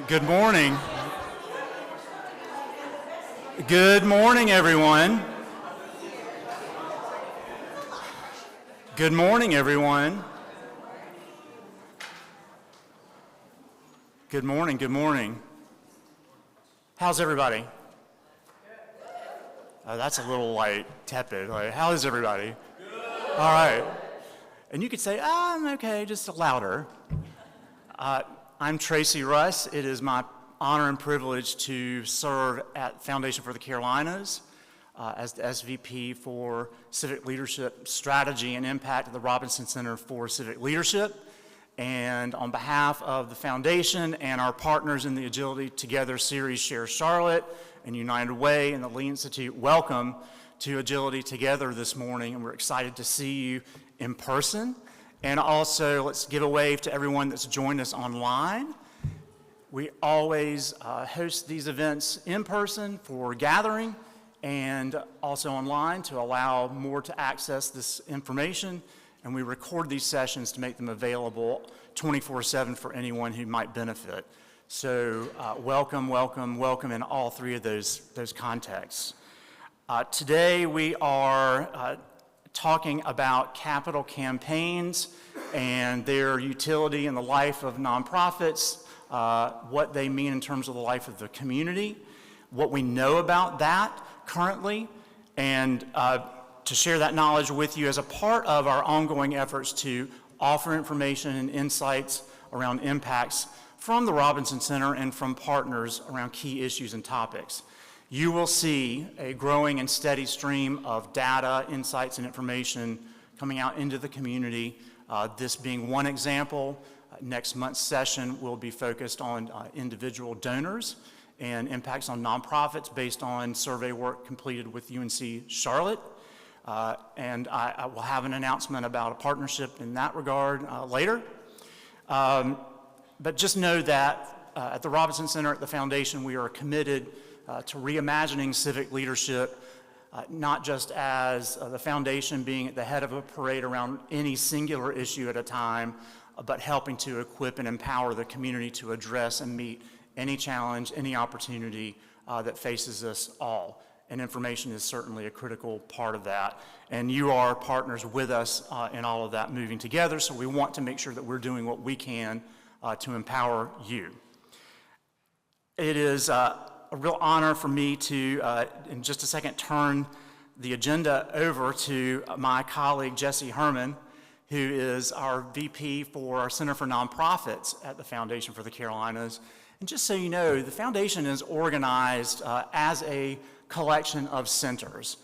Good morning. Good morning, everyone. Good morning, everyone. Good morning, good morning. How's everybody? That's a little, tepid. How is everybody? Good. All right. And you could say, I'm okay, just louder. I'm Tracy Russ. It is my honor and privilege to serve at Foundation for the Carolinas as the SVP for Civic Leadership Strategy and Impact at the Robinson Center for Civic Leadership. And on behalf of the Foundation and our partners in the Agility Together series, Share Charlotte and United Way and the Lee Institute, welcome to Agility Together this morning. And we're excited to see you in person. And also, let's give a wave to everyone that's joined us online. We always host these events in person for gathering and also online to allow more to access this information. And we record these sessions to make them available 24/7 for anyone who might benefit. So welcome, welcome, welcome in all three of those contexts. Today we are talking about capital campaigns and their utility in the life of nonprofits, what they mean in terms of the life of the community, what we know about that currently, and to share that knowledge with you as a part of our ongoing efforts to offer information and insights around impacts from the Robinson Center and from partners around key issues and topics. You will see a growing and steady stream of data, insights, and information coming out into the community. This being one example. Next month's session will be focused on individual donors and impacts on nonprofits based on survey work completed with UNC Charlotte. And I will have an announcement about a partnership in that regard later. But just know that at the Robinson Center at the Foundation, we are committed to reimagining civic leadership, not just as the Foundation being at the head of a parade around any singular issue at a time, but helping to equip and empower the community to address and meet any challenge, any opportunity that faces us all. And information is certainly a critical part of that. And you are partners with us in all of that moving together, so we want to make sure that we're doing what we can to empower you. It is a real honor for me to, in just a second, turn the agenda over to my colleague, Jesse Herman, who is our VP for our Center for Nonprofits at the Foundation for the Carolinas. And just so you know, the Foundation is organized as a collection of centers,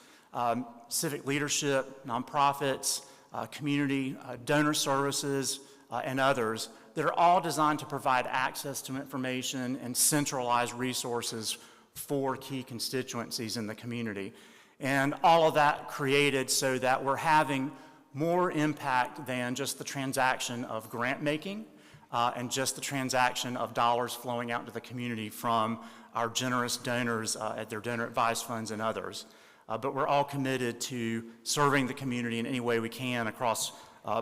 civic leadership, nonprofits, community, donor services, and others that are all designed to provide access to information and centralized resources for key constituencies in the community. And all of that created so that we're having more impact than just the transaction of grant making and just the transaction of dollars flowing out into the community from our generous donors at their donor advised funds and others. But we're all committed to serving the community in any way we can across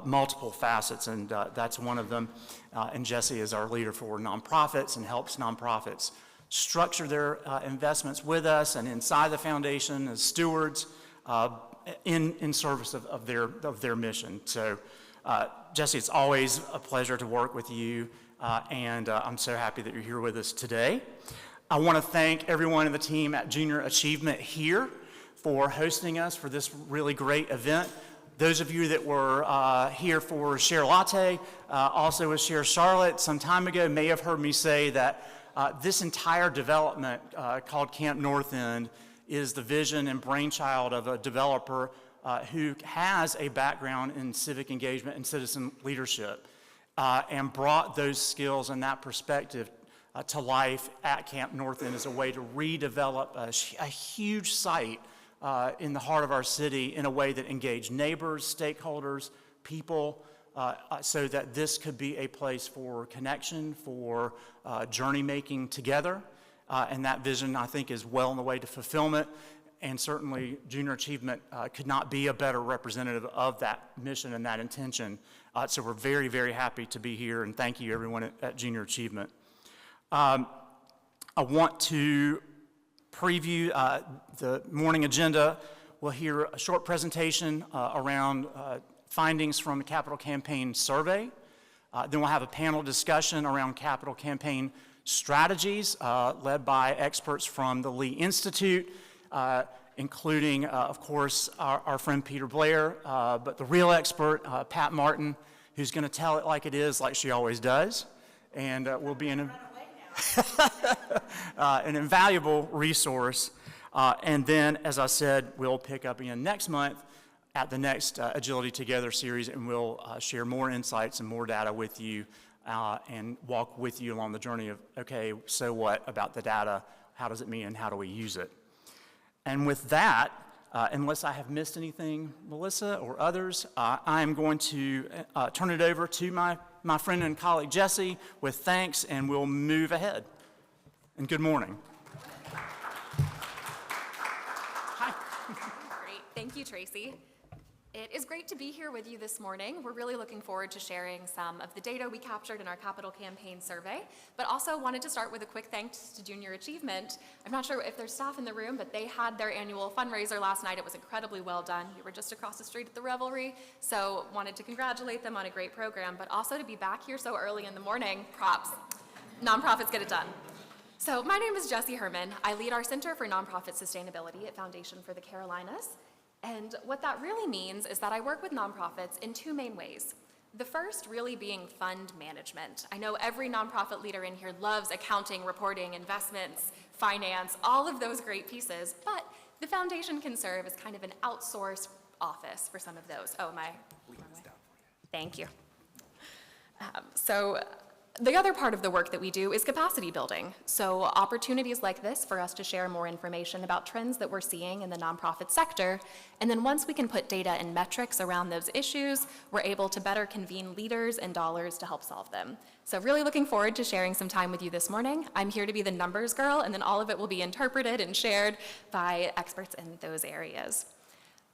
multiple facets, and that's one of them. And Jesse is our leader for nonprofits and helps nonprofits structure their investments with us and inside the Foundation as stewards in service of their mission. So Jesse, it's always a pleasure to work with you, and I'm so happy that you're here with us today. I want to thank everyone in the team at Junior Achievement here for hosting us for this really great event. Those of you that were here for Share Latte, also with Share Charlotte some time ago, may have heard me say that this entire development called Camp North End is the vision and brainchild of a developer who has a background in civic engagement and citizen leadership and brought those skills and that perspective to life at Camp North End as a way to redevelop a huge site in the heart of our city in a way that engaged neighbors, stakeholders, people, so that this could be a place for connection, for journey making together. And that vision, I think, is well on the way to fulfillment. And certainly, Junior Achievement could not be a better representative of that mission and that intention. So we're very, very happy to be here, and thank you, everyone at Junior Achievement. I want to preview the morning agenda. We'll hear a short presentation around findings from the capital campaign survey. Then we'll have a panel discussion around capital campaign strategies led by experts from the Lee Institute, including, of course, our friend Peter Blair, but the real expert, Pat Martin, who's going to tell it like it is, like she always does, and will be an invaluable resource. And then, as I said, we'll pick up again next month at the next Agility Together series, and we'll share more insights and more data with you and walk with you along the journey of, okay, so what about the data? How does it mean and how do we use it? And with that, unless I have missed anything, Melissa or others, I'm going to turn it over to my friend and colleague Jesse with thanks, and we'll move ahead. And good morning. Hi. Great. Thank you, Tracy. It is great to be here with you this morning. We're really looking forward to sharing some of the data we captured in our capital campaign survey, but also wanted to start with a quick thanks to Junior Achievement. I'm not sure if there's staff in the room, but they had their annual fundraiser last night. It was incredibly well done. We were just across the street at the Revelry, so wanted to congratulate them on a great program, but also to be back here so early in the morning, props. Nonprofits get it done. So my name is Jessie Herman. I lead our Center for Nonprofit Sustainability at Foundation for the Carolinas. And what that really means is that I work with nonprofits in two main ways. The first really being fund management. I know every nonprofit leader in here loves accounting, reporting, investments, finance, all of those great pieces, but the foundation can serve as kind of an outsourced office for some of those. Oh, thank you. The other part of the work that we do is capacity building. So opportunities like this for us to share more information about trends that we're seeing in the nonprofit sector. And then once we can put data and metrics around those issues, we're able to better convene leaders and dollars to help solve them. So really looking forward to sharing some time with you this morning. I'm here to be the numbers girl, and then all of it will be interpreted and shared by experts in those areas.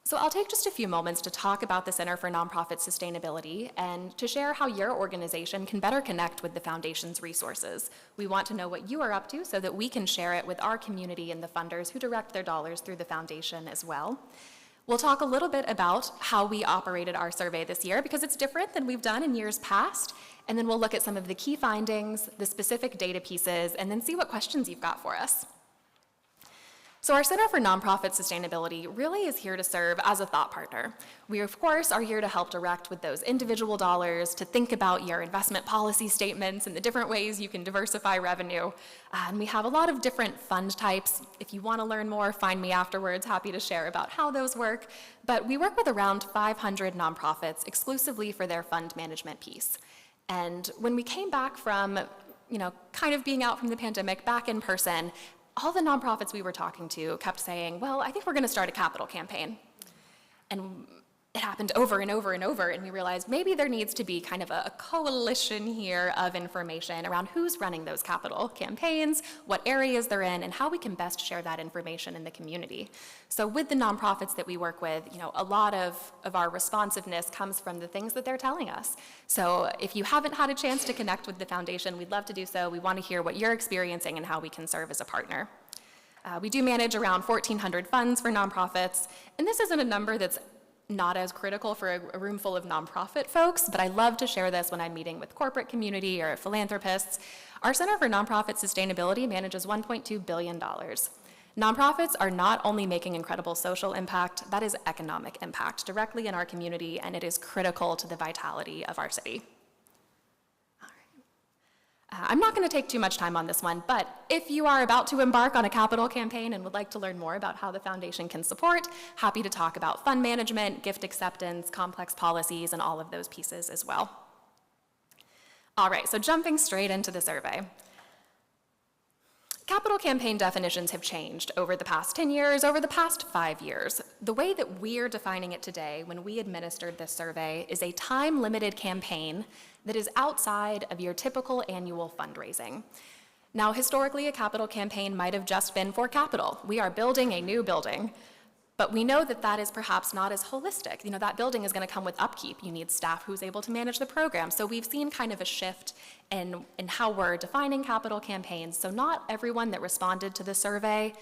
So I'll take just a few moments to talk about the Center for Nonprofit Sustainability and to share how your organization can better connect with the Foundation's resources. We want to know what you are up to so that we can share it with our community and the funders who direct their dollars through the Foundation as well. We'll talk a little bit about how we operated our survey this year because it's different than we've done in years past. And then we'll look at some of the key findings, the specific data pieces, and then see what questions you've got for us. So our Center for Nonprofit Sustainability really is here to serve as a thought partner. We, of course, are here to help direct with those individual dollars, to think about your investment policy statements and the different ways you can diversify revenue. And we have a lot of different fund types. If you want to learn more, find me afterwards. Happy to share about how those work. But we work with around 500 nonprofits exclusively for their fund management piece. And when we came back from, kind of being out from the pandemic, back in person, all the nonprofits we were talking to kept saying, well, I think we're going to start a capital campaign. And it happened over and over and over, and we realized maybe there needs to be kind of a coalition here of information around who's running those capital campaigns, what areas they're in, and how we can best share that information in the community. So with the nonprofits that we work with, a lot of our responsiveness comes from the things that they're telling us. So if you haven't had a chance to connect with the Foundation, we'd love to do so. We want to hear what you're experiencing and how we can serve as a partner. We do manage around 1,400 funds for nonprofits, and this isn't a number that's not as critical for a room full of nonprofit folks, but I love to share this when I'm meeting with corporate community or philanthropists. Our Center for Nonprofit Sustainability manages $1.2 billion. Nonprofits are not only making incredible social impact, that is economic impact directly in our community, and it is critical to the vitality of our city. I'm not going to take too much time on this one, but if you are about to embark on a capital campaign and would like to learn more about how the Foundation can support, happy to talk about fund management, gift acceptance, complex policies, and all of those pieces as well. All right, so jumping straight into the survey. Capital campaign definitions have changed over the past 10 years, over the past 5 years. The way that we're defining it today when we administered this survey is a time-limited campaign that is outside of your typical annual fundraising. Now, historically, a capital campaign might have just been for capital. We are building a new building. But we know that that is perhaps not as holistic. You know, that building is going to come with upkeep. You need staff who's able to manage the program. So we've seen kind of a shift in how we're defining capital campaigns. So not everyone that responded to the survey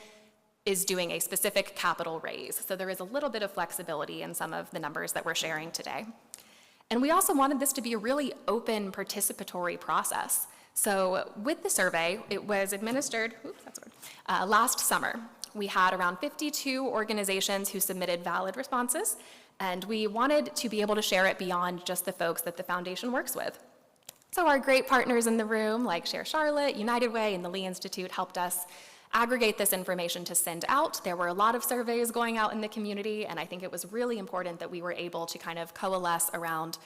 is doing a specific capital raise. So there is a little bit of flexibility in some of the numbers that we're sharing today. And we also wanted this to be a really open, participatory process. So with the survey, it was administered last summer. We had around 52 organizations who submitted valid responses, and we wanted to be able to share it beyond just the folks that the foundation works with. So our great partners in the room, like Share Charlotte, United Way, and the Lee Institute, helped us aggregate this information to send out. There were a lot of surveys going out in the community, and I think it was really important that we were able to kind of coalesce around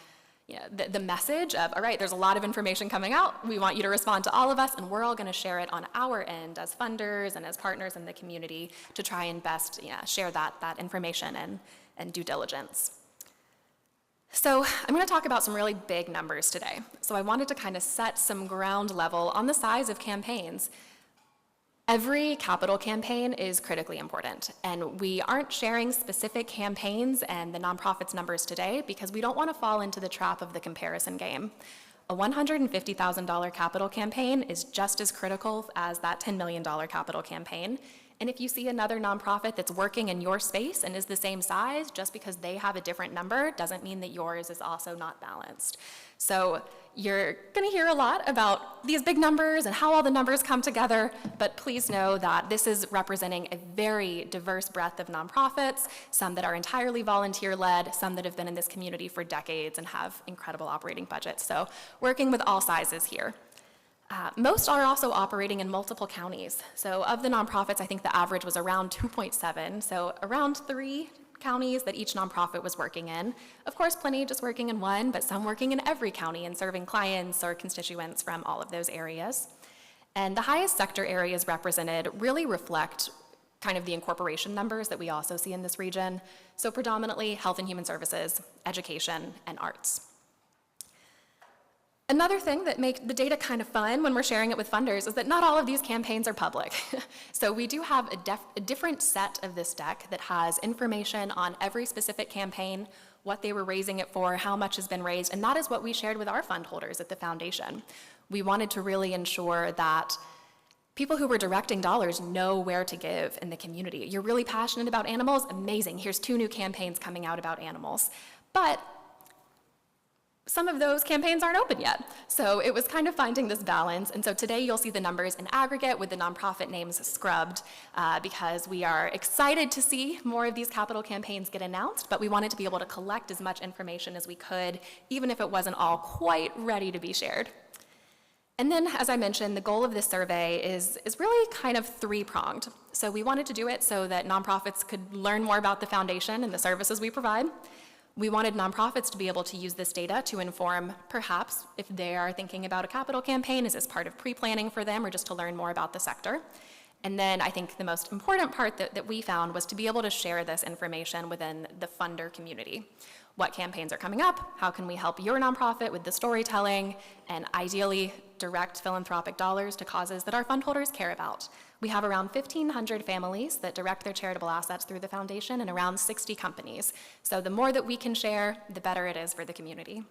the message of, all right, there's a lot of information coming out. We want you to respond to all of us, and we're all going to share it on our end as funders and as partners in the community to try and best share that information and due diligence. So I'm going to talk about some really big numbers today. So I wanted to kind of set some ground level on the size of campaigns. Every capital campaign is critically important, and we aren't sharing specific campaigns and the nonprofits numbers today because we don't want to fall into the trap of the comparison game. A $150,000 capital campaign is just as critical as that $10 million capital campaign. And if you see another nonprofit that's working in your space and is the same size, just because they have a different number doesn't mean that yours is also not balanced. So you're going to hear a lot about these big numbers and how all the numbers come together, but please know that this is representing a very diverse breadth of nonprofits, some that are entirely volunteer-led, some that have been in this community for decades and have incredible operating budgets. So working with all sizes here. Most are also operating in multiple counties. So of the nonprofits, I think the average was around 2.7, so around 3 counties that each nonprofit was working in. Of course, plenty just working in one, but some working in every county and serving clients or constituents from all of those areas. And the highest sector areas represented really reflect kind of the incorporation numbers that we also see in this region. So predominantly health and human services, education, and arts. Another thing that makes the data kind of fun when we're sharing it with funders is that not all of these campaigns are public. So we do have a different set of this deck that has information on every specific campaign, what they were raising it for, how much has been raised, and that is what we shared with our fund holders at the foundation. We wanted to really ensure that people who were directing dollars know where to give in the community. You're really passionate about animals? Amazing. Here's 2 new campaigns coming out about animals. But some of those campaigns aren't open yet. So it was kind of finding this balance. And so today you'll see the numbers in aggregate with the nonprofit names scrubbed because we are excited to see more of these capital campaigns get announced, but we wanted to be able to collect as much information as we could, even if it wasn't all quite ready to be shared. And then, as I mentioned, the goal of this survey is really kind of 3-pronged. So we wanted to do it so that nonprofits could learn more about the foundation and the services we provide. We wanted nonprofits to be able to use this data to inform, perhaps, if they are thinking about a capital campaign, is this part of pre-planning for them or just to learn more about the sector? And then I think the most important part that we found was to be able to share this information within the funder community. What campaigns are coming up? How can we help your nonprofit with the storytelling and ideally direct philanthropic dollars to causes that our fund holders care about? We have around 1,500 families that direct their charitable assets through the foundation and around 60 companies. So the more that we can share, the better it is for the community.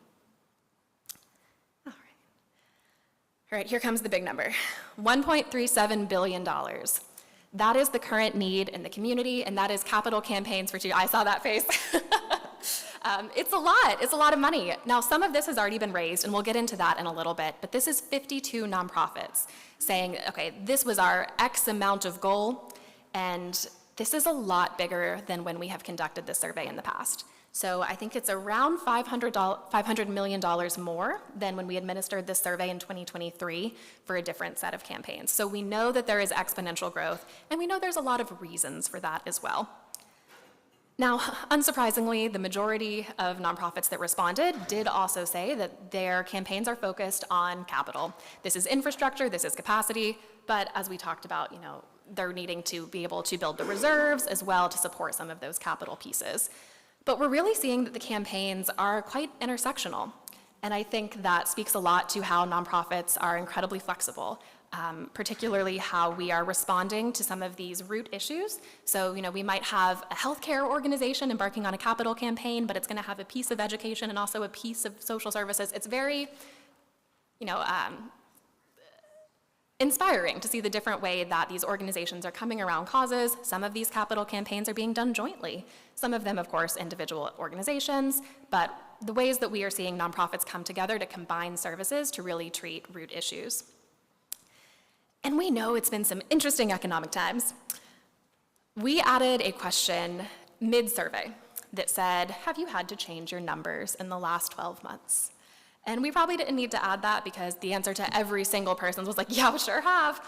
All right, here comes the big number, $1.37 billion. That is the current need in the community, and that is capital campaigns for I saw that face. It's a lot of money. Now, some of this has already been raised, and we'll get into that in a little bit, but this is 52 nonprofits saying, okay, this was our X amount of goal, and this is a lot bigger than when we have conducted this survey in the past. So I think it's around $500 million more than when we administered this survey in 2023 for a different set of campaigns. So we know that there is exponential growth, and we know there's a lot of reasons for that as well. Now, unsurprisingly, the majority of nonprofits that responded did also say that their campaigns are focused on capital. This is infrastructure, this is capacity, but as we talked about, they're needing to be able to build the reserves as well to support some of those capital pieces. But we're really seeing that the campaigns are quite intersectional. And I think that speaks a lot to how nonprofits are incredibly flexible. particularly how we are responding to some of these root issues. So, we might have a healthcare organization embarking on a capital campaign, but it's going to have a piece of education and also a piece of social services. It's very, inspiring to see the different way that these organizations are coming around causes. Some of these capital campaigns are being done jointly. Some of them, of course, individual organizations, but the ways that we are seeing nonprofits come together to combine services to really treat root issues. And we know it's been some interesting economic times. We added a question mid-survey that said, have you had to change your numbers in the last 12 months? And we probably didn't need to add that because the answer to every single person was like, yeah, we sure have.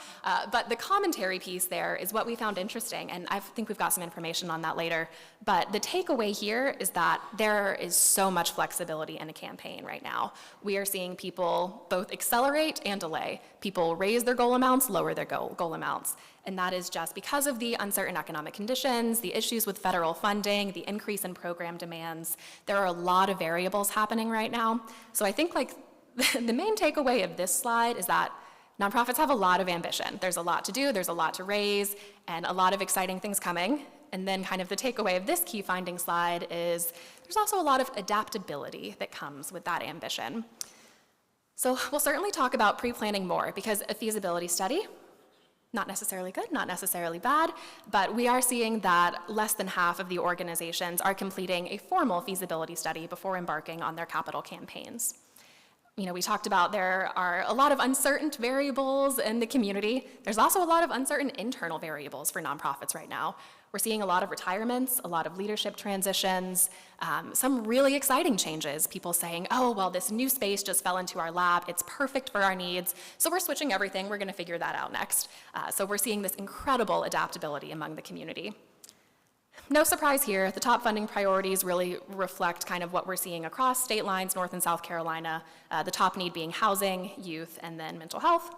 But the commentary piece there is what we found interesting, and I think we've got some information on that later. But the takeaway here is that there is so much flexibility in a campaign right now. We are seeing people both accelerate and delay. People raise their goal amounts, lower their goal amounts. And that is just because of the uncertain economic conditions, the issues with federal funding, the increase in program demands. There are a lot of variables happening right now. So I think the main takeaway of this slide is that nonprofits have a lot of ambition. There's a lot to do, there's a lot to raise, and a lot of exciting things coming. And then kind of the takeaway of this key finding slide is there's also a lot of adaptability that comes with that ambition. So we'll certainly talk about pre-planning more because a feasibility study, not necessarily good, not necessarily bad, but we are seeing that less than half of the organizations are completing a formal feasibility study before embarking on their capital campaigns. We talked about there are a lot of uncertain variables in the community. There's also a lot of uncertain internal variables for nonprofits right now. We're seeing a lot of retirements, a lot of leadership transitions, some really exciting changes. People saying, oh, well, this new space just fell into our lap. It's perfect for our needs. So we're switching everything. We're going to figure that out next. So we're seeing this incredible adaptability among the community. No surprise here, the top funding priorities really reflect kind of what we're seeing across state lines, North and South Carolina, the top need being housing, youth, and then mental health.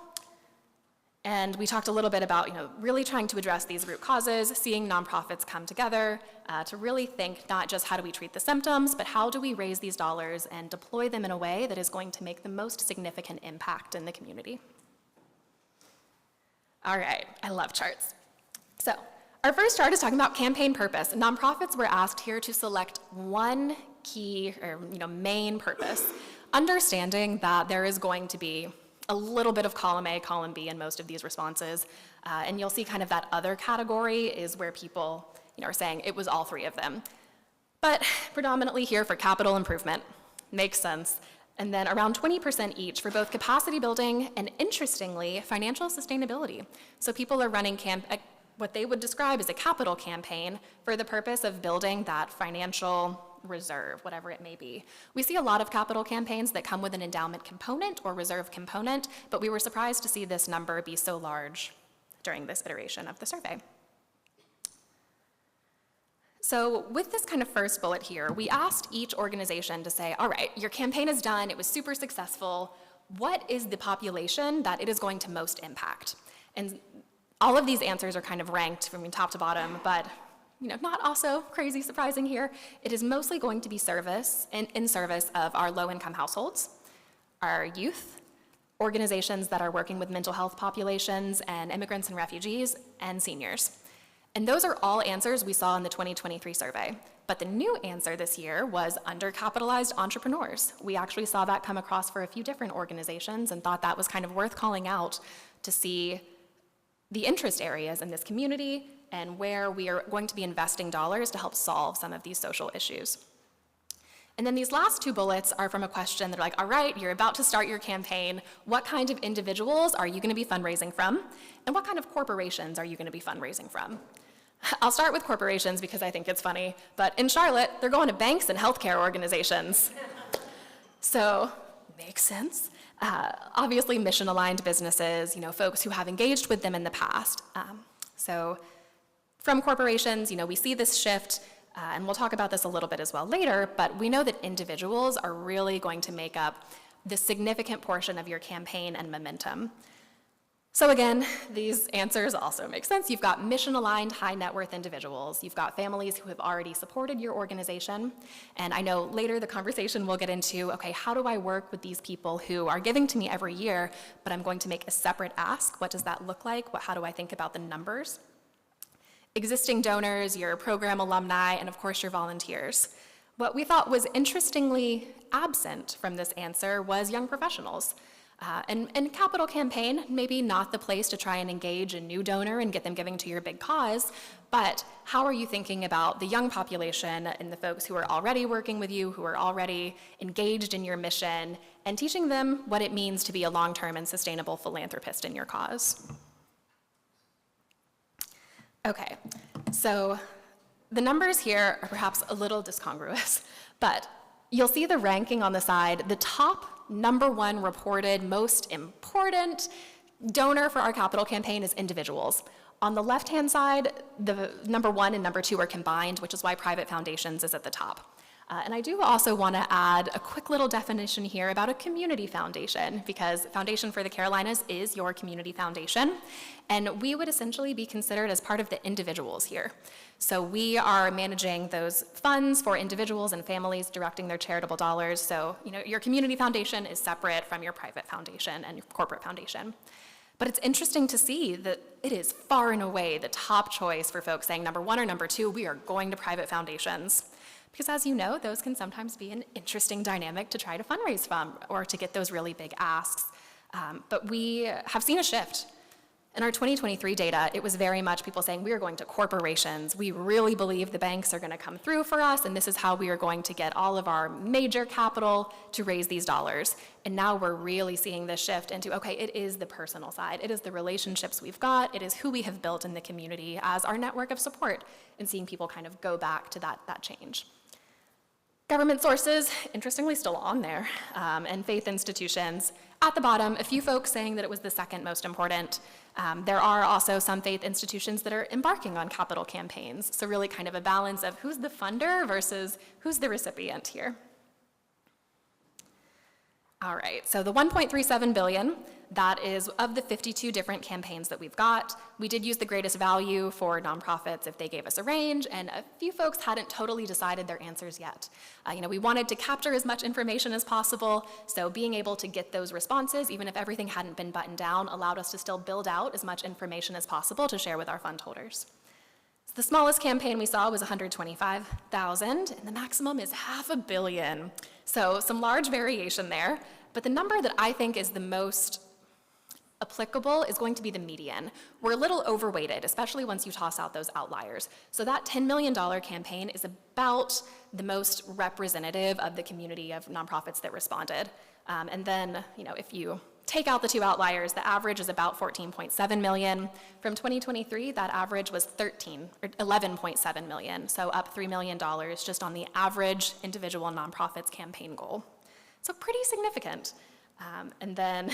And we talked a little bit about, really trying to address these root causes, seeing nonprofits come together to really think not just how do we treat the symptoms, but how do we raise these dollars and deploy them in a way that is going to make the most significant impact in the community. All right, I love charts. So, our first chart is talking about campaign purpose. Nonprofits were asked here to select one key or main purpose, understanding that there is going to be a little bit of column A, column B in most of these responses. And you'll see kind of that other category is where people are saying it was all three of them. But predominantly here for capital improvement, makes sense. And then around 20% each for both capacity building and, interestingly, financial sustainability. So people are running what they would describe as a capital campaign for the purpose of building that financial reserve, whatever it may be. We see a lot of capital campaigns that come with an endowment component or reserve component, but we were surprised to see this number be so large during this iteration of the survey. So with this kind of first bullet here, we asked each organization to say, all right, your campaign is done, it was super successful. What is the population that it is going to most impact? And all of these answers are kind of ranked from top to bottom, but not also crazy surprising here. It is mostly going to be in service of our low-income households, our youth, organizations that are working with mental health populations and immigrants and refugees, and seniors. And those are all answers we saw in the 2023 survey. But the new answer this year was undercapitalized entrepreneurs. We actually saw that come across for a few different organizations and thought that was kind of worth calling out to see the interest areas in this community and where we are going to be investing dollars to help solve some of these social issues. And then these last two bullets are from a question that are like, all right, you're about to start your campaign. What kind of individuals are you going to be fundraising from? And what kind of corporations are you going to be fundraising from? I'll start with corporations because I think it's funny, but in Charlotte, they're going to banks and healthcare organizations. So, makes sense. Obviously mission-aligned businesses, folks who have engaged with them in the past. So from corporations, we see this shift, and we'll talk about this a little bit as well later, but we know that individuals are really going to make up the significant portion of your campaign and momentum. So again, these answers also make sense. You've got mission-aligned, high-net-worth individuals. You've got families who have already supported your organization. And I know later the conversation will get into, okay, how do I work with these people who are giving to me every year, but I'm going to make a separate ask? What does that look like? How do I think about the numbers? Existing donors, your program alumni, and of course your volunteers. What we thought was interestingly absent from this answer was young professionals. And Capital Campaign, maybe not the place to try and engage a new donor and get them giving to your big cause, but how are you thinking about the young population and the folks who are already working with you, who are already engaged in your mission, and teaching them what it means to be a long-term and sustainable philanthropist in your cause? Okay, so the numbers here are perhaps a little discongruous, but you'll see the ranking on the side. The top #1 reported most important donor for our Capital Campaign is individuals. On the left-hand side, the #1 and #2 are combined, which is why private foundations is at the top. And I do also want to add a quick little definition here about a community foundation, because Foundation for the Carolinas is your community foundation, and we would essentially be considered as part of the individuals here. So we are managing those funds for individuals and families, directing their charitable dollars. So, your community foundation is separate from your private foundation and your corporate foundation. But it's interesting to see that it is far and away the top choice for folks saying #1 or #2, we are going to private foundations. Because as you know, those can sometimes be an interesting dynamic to try to fundraise from or to get those really big asks. But we have seen a shift. In our 2023 data, it was very much people saying, we are going to corporations. We really believe the banks are going to come through for us, and this is how we are going to get all of our major capital to raise these dollars. And now we're really seeing this shift into, okay, it is the personal side. It is the relationships we've got. It is who we have built in the community as our network of support, and seeing people kind of go back to that change. Government sources, interestingly, still on there, and faith institutions. At the bottom, a few folks saying that it was the second most important. There are also some faith institutions that are embarking on capital campaigns, so really kind of a balance of who's the funder versus who's the recipient here. All right, so the $1.37 billion, that is of the 52 different campaigns that we've got. We did use the greatest value for nonprofits if they gave us a range, and a few folks hadn't totally decided their answers yet. We wanted to capture as much information as possible, so being able to get those responses, even if everything hadn't been buttoned down, allowed us to still build out as much information as possible to share with our fund holders. So the smallest campaign we saw was $125,000, and the maximum is $500 million. So some large variation there, but the number that I think is the most applicable is going to be the median. We're a little overweighted, especially once you toss out those outliers. So that $10 million campaign is about the most representative of the community of nonprofits that responded. And then, if you take out the two outliers, the average is about $14.7 million. From 2023, that average was $11.7 million, so up $3 million just on the average individual nonprofits campaign goal. So pretty significant. And then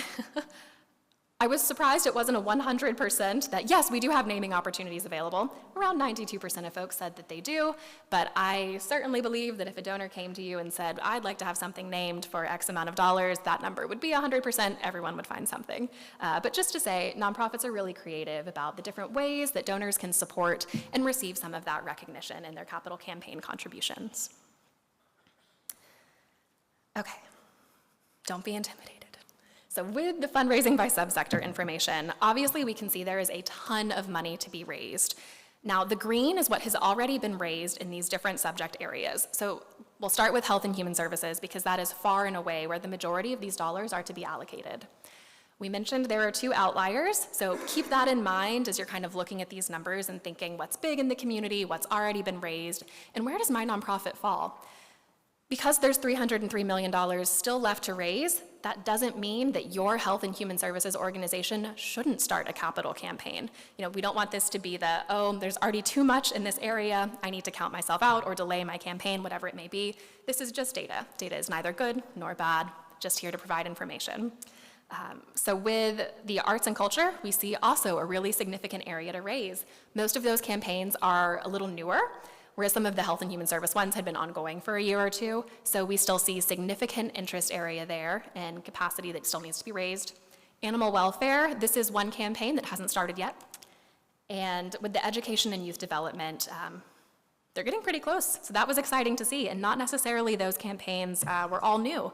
I was surprised it wasn't a 100% that, yes, we do have naming opportunities available. Around 92% of folks said that they do, but I certainly believe that if a donor came to you and said, I'd like to have something named for X amount of dollars, that number would be 100%, everyone would find something. But just to say, nonprofits are really creative about the different ways that donors can support and receive some of that recognition in their capital campaign contributions. Okay, don't be intimidated. So with the fundraising by subsector information, obviously we can see there is a ton of money to be raised. Now, the green is what has already been raised in these different subject areas. So we'll start with health and human services because that is far and away where the majority of these dollars are to be allocated. We mentioned there are two outliers, so keep that in mind as you're kind of looking at these numbers and thinking what's big in the community, what's already been raised, and where does my nonprofit fall? Because there's $303 million still left to raise, that doesn't mean that your health and human services organization shouldn't start a capital campaign. We don't want this to be the, oh, there's already too much in this area, I need to count myself out or delay my campaign, whatever it may be. This is just data. Data is neither good nor bad, just here to provide information. So with the arts and culture, we see also a really significant area to raise. Most of those campaigns are a little newer, whereas some of the health and human service ones had been ongoing for a year or two. So we still see significant interest area there and capacity that still needs to be raised. Animal welfare, this is one campaign that hasn't started yet. And with the education and youth development, they're getting pretty close. So that was exciting to see, and not necessarily those campaigns were all new.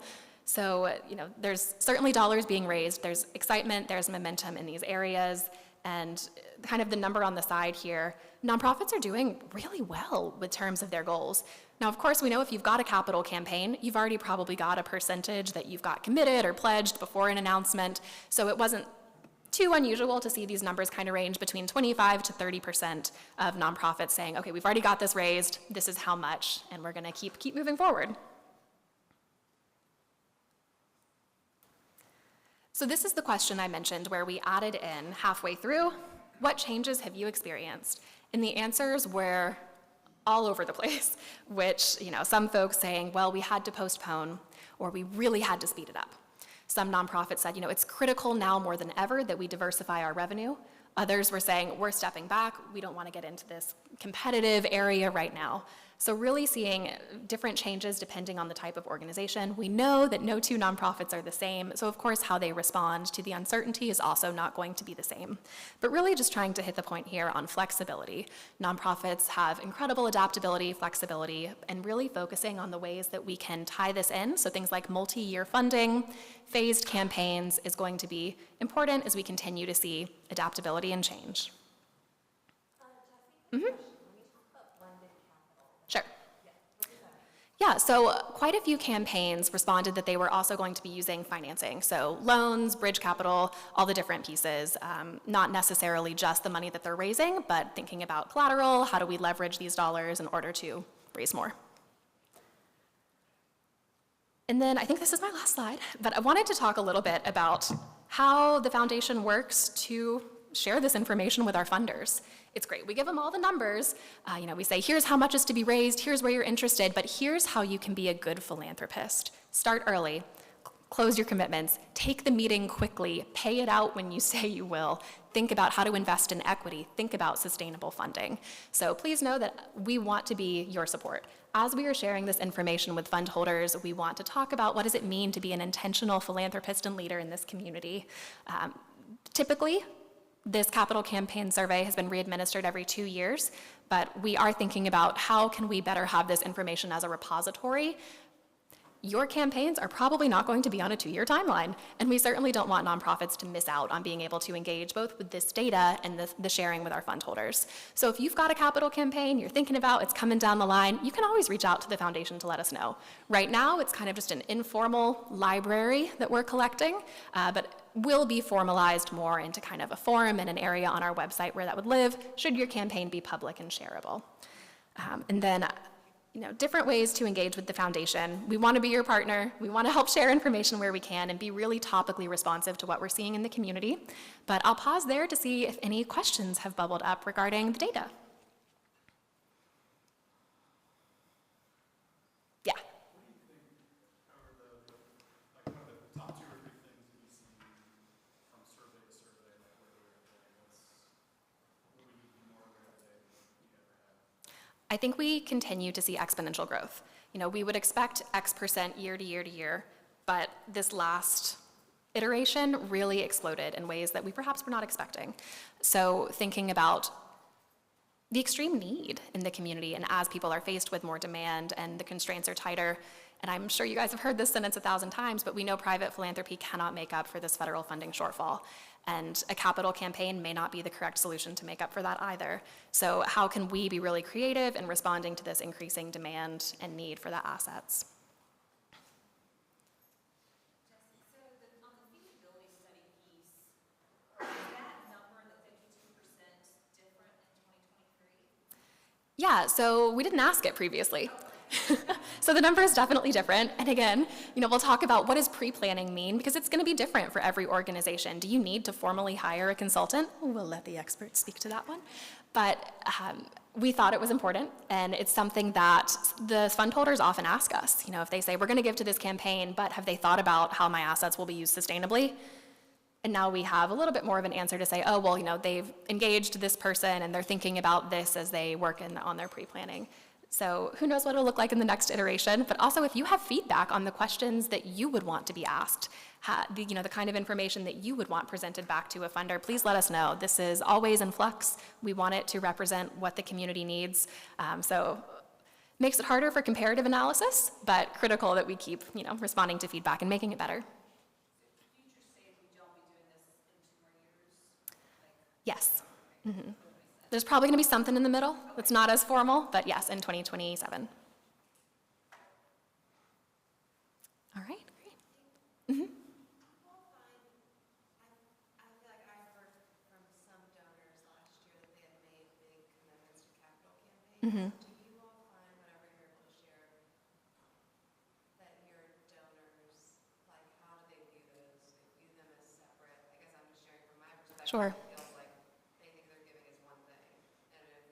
So, there's certainly dollars being raised, there's excitement, there's momentum in these areas, and kind of the number on the side here, nonprofits are doing really well with terms of their goals. Now, of course, we know if you've got a capital campaign, you've already probably got a percentage that you've got committed or pledged before an announcement, so it wasn't too unusual to see these numbers kind of range between 25 to 30% of nonprofits saying, okay, we've already got this raised, this is how much, and we're gonna keep moving forward. So this is the question I mentioned where we added in halfway through, what changes have you experienced? And the answers were all over the place, which, some folks saying, well, we had to postpone, or we really had to speed it up. Some nonprofits said, it's critical now more than ever that we diversify our revenue. Others were saying, we're stepping back, we don't want to get into this competitive area right now. So really seeing different changes depending on the type of organization. We know that no two nonprofits are the same, so of course how they respond to the uncertainty is also not going to be the same. But really just trying to hit the point here on flexibility. Nonprofits have incredible adaptability, flexibility, and really focusing on the ways that we can tie this in. So things like multi-year funding, phased campaigns is going to be important as we continue to see adaptability and change. Sure. Yeah, so quite a few campaigns responded that they were also going to be using financing. So loans, bridge capital, all the different pieces, not necessarily just the money that they're raising, but thinking about collateral, how do we leverage these dollars in order to raise more. And then I think this is my last slide, but I wanted to talk a little bit about how the foundation works to share this information with our funders. It's great. We give them all the numbers. We say, here's how much is to be raised, here's where you're interested, but here's how you can be a good philanthropist. Start early, close your commitments, take the meeting quickly, pay it out when you say you will, think about how to invest in equity, think about sustainable funding. So please know that we want to be your support. As we are sharing this information with fund holders, we want to talk about what does it mean to be an intentional philanthropist and leader in this community. Typically, this capital campaign survey has been re-administered every 2 years, but we are thinking about how can we better have this information as a repository. Your campaigns are probably not going to be on a 2-year timeline, and we certainly don't want nonprofits to miss out on being able to engage both with this data and the sharing with our fund holders. So if you've got a capital campaign you're thinking about, it's coming down the line, you can always reach out to the foundation to let us know. Right now, it's kind of just an informal library that we're collecting, but will be formalized more into kind of a forum and an area on our website where that would live, should your campaign be public and shareable. And then different ways to engage with the foundation. We want to be your partner. We want to help share information where we can and be really topically responsive to what we're seeing in the community. But I'll pause there to see if any questions have bubbled up regarding the data. Yeah. What do you think are one of the top 2 or 3 things that you see from survey to survey, like where we're at today? What would you be more aware of today than you ever have? I think we continue to see exponential growth. We would expect X% year to year to year, but this last iteration really exploded in ways that we perhaps were not expecting. So thinking about the extreme need in the community, and as people are faced with more demand and the constraints are tighter, and I'm sure you guys have heard this sentence 1,000 times, but we know private philanthropy cannot make up for this federal funding shortfall. And a capital campaign may not be the correct solution to make up for that either. So how can we be really creative in responding to this increasing demand and need for the assets? So on the feasibility study piece, is that number, the 52%, different in 2023? Yeah, so we didn't ask it previously. So the number is definitely different. And again, we'll talk about what does pre-planning mean, because it's going to be different for every organization. Do you need to formally hire a consultant? We'll let the experts speak to that one. But we thought it was important, and it's something that the fund holders often ask us. If they say, we're going to give to this campaign, but have they thought about how my assets will be used sustainably? And now we have a little bit more of an answer to say, oh, well, they've engaged this person and they're thinking about this as they work on their pre-planning. So who knows what it'll look like in the next iteration, but also if you have feedback on the questions that you would want to be asked, the kind of information that you would want presented back to a funder, please let us know. This is always in flux. We want it to represent what the community needs. So makes it harder for comparative analysis, but critical that we keep responding to feedback and making it better. Future say we don't be doing this in 2 more years? Yes. There's probably going to be something in the middle that's not as formal, but yes, in 2027. All right, great. I feel like I heard from some donors last year that they had made big commitments to capital campaigns. Do you all find, whenever you're able to share, that your donors, like, how do they view those? They view them as separate? I guess I'm just sharing from my perspective. Sure. It feels like they think they're giving is one thing, and if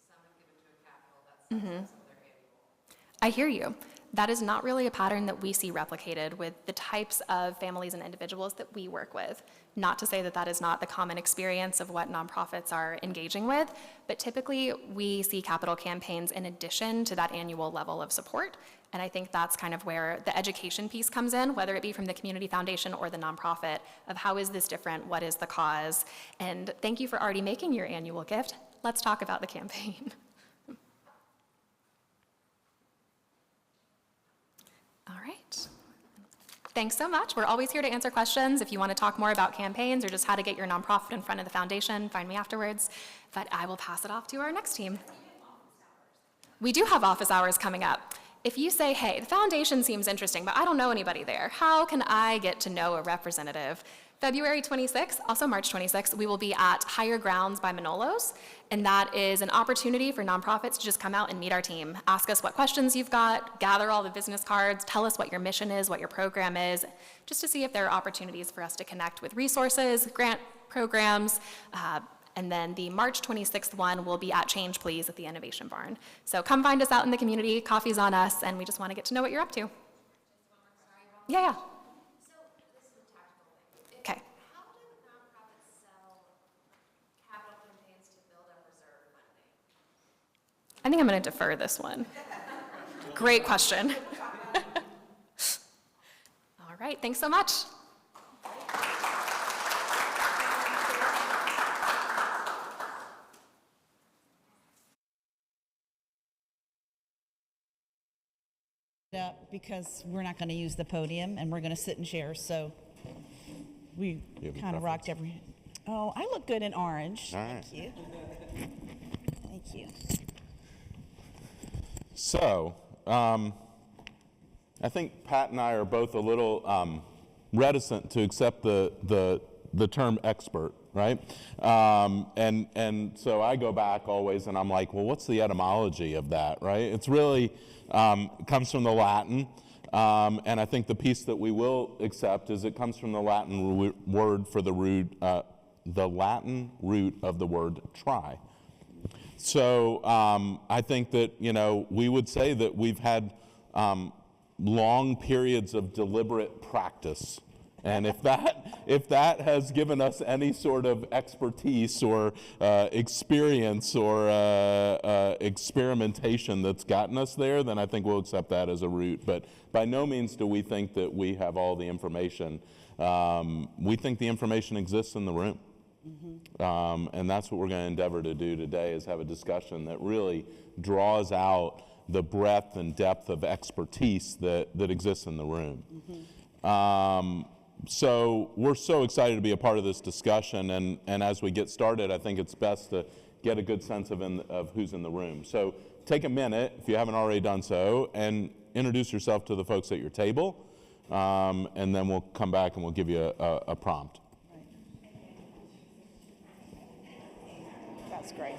some have given to a capital, that's some of their annual. I hear you. That is not really a pattern that we see replicated with the types of families and individuals that we work with. Not to say that that is not the common experience of what nonprofits are engaging with, but typically we see capital campaigns in addition to that annual level of support. And I think that's kind of where the education piece comes in, whether it be from the community foundation or the nonprofit, of how is this different, what is the cause, and thank you for already making your annual gift. Let's talk about the campaign. All right. Thanks so much. We're always here to answer questions. If you want to talk more about campaigns or just how to get your nonprofit in front of the foundation, find me afterwards. But I will pass it off to our next team. We do have office hours coming up. If you say, hey, the foundation seems interesting, but I don't know anybody there, how can I get to know a representative? February 26th, also March 26th, we will be at Higher Grounds by Manolo's, and that is an opportunity for nonprofits to just come out and meet our team. Ask us what questions you've got, gather all the business cards, tell us what your mission is, what your program is, just to see if there are opportunities for us to connect with resources, grant programs, and then the March 26th one will be at Change Please at the Innovation Barn. So come find us out in the community, coffee's on us, and we just want to get to know what you're up to. Yeah. So this is a tactical thing. Okay. How do nonprofits sell capital campaigns to build up reserve funding? I think I'm going to defer this one. Great question. All right, thanks so much. Up because we're not going to use the podium and we're going to sit in chairs, so we You have a kind of rocked every. Oh, I look good in orange. All right. Thank you. Thank you. So, I think Pat and I are both a little reticent to accept the term expert, right? And so I go back always and I'm like, well, what's the etymology of that, right? It's really comes from the Latin, and I think the piece that we will accept is it comes from the Latin word for the Latin root of the word try. So I think that, we would say that we've had long periods of deliberate practice. And if that has given us any sort of expertise or experience or experimentation that's gotten us there, then I think we'll accept that as a root. But by no means do we think that we have all the information. We think the information exists in the room. And that's what we're going to endeavor to do today, is have a discussion that really draws out the breadth and depth of expertise that exists in the room. So we're so excited to be a part of this discussion, and as we get started, I think it's best to get a good sense of who's in the room. So take a minute, if you haven't already done so, and introduce yourself to the folks at your table, and then we'll come back and we'll give you a prompt. That's great.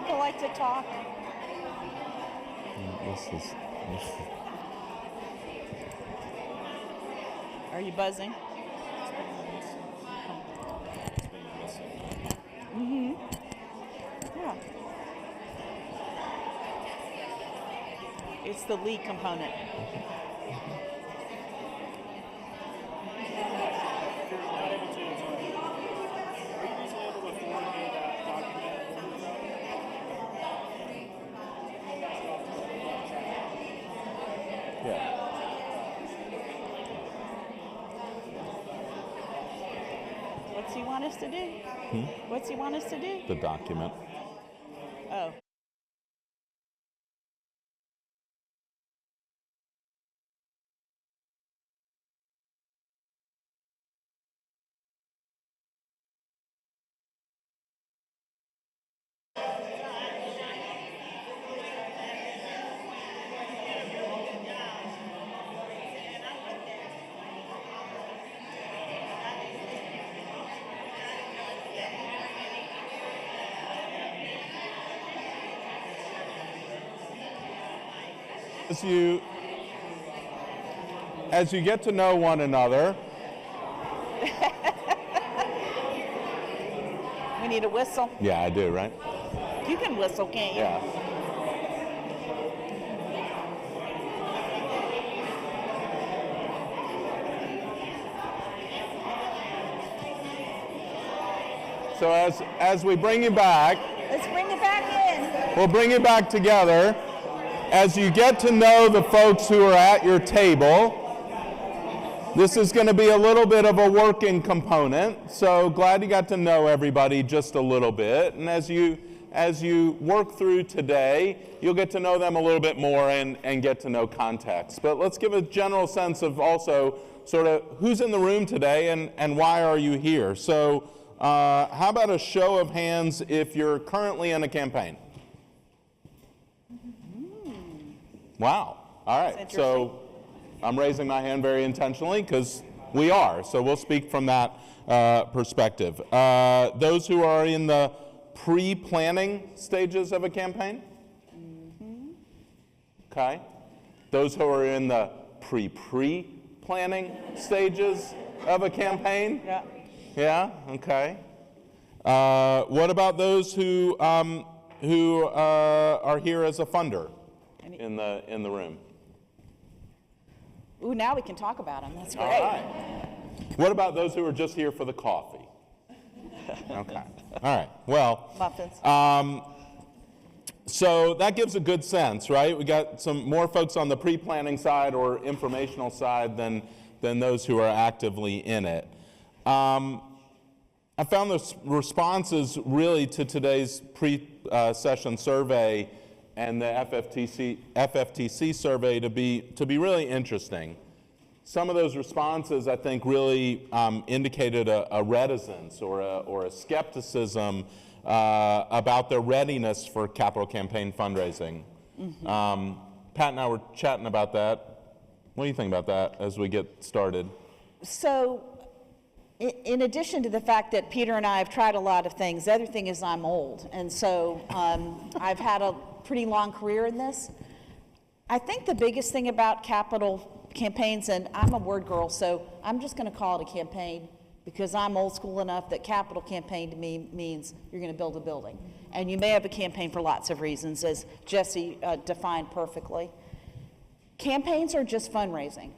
people like to talk. Are you buzzing? Mm-hmm. Yeah. It's the lead component. If you're not able to, it's all right. Are you easily able to forward me that document? Yeah. What's he want us to do? What's he want us to do? The document. Oh. As you get to know one another, We need a whistle. yeah, I do, right? You can whistle, can't you? Yeah. So as we bring you back, Let's bring it back in. we'll bring you back together. As you get to know the folks who are at your table, this is going to be a little bit of a working component. So glad you got to know everybody just a little bit. And as you work through today, you'll get to know them a little bit more and get to know context. But let's give a general sense of also sort of who's in the room today and why are you here. So how about a show of hands if you're currently in a campaign? Wow. All right. So I'm raising my hand very intentionally because we are. So we'll speak from that perspective. Those who are in the pre-planning stages of a campaign? Okay. Those who are in the pre-planning stages of a campaign? Yeah. Yeah. Okay. What about those who are here as a funder in the room? Ooh, now we can talk about them. That's great. All right. What about those who are just here for the coffee? Okay. All right. Well, Muffins. so that gives a good sense, right? We got some more folks on the pre-planning side or informational side than those who are actively in it. I found the responses really to today's pre-session survey and the FFTC survey to be really interesting. Some of those responses, I think, really indicated a reticence or a skepticism about their readiness for capital campaign fundraising. Pat and I were chatting about that. What do you think about that as we get started? So, in addition to the fact that Peter and I have tried a lot of things, the other thing is I'm old. And so I've had a pretty long career in this. I think the biggest thing about capital campaigns, and I'm a word girl, so I'm just going to call it a campaign because I'm old school enough that capital campaign to me means you're going to build a building. And you may have a campaign for lots of reasons, as Jesse defined perfectly. Campaigns are just fundraising.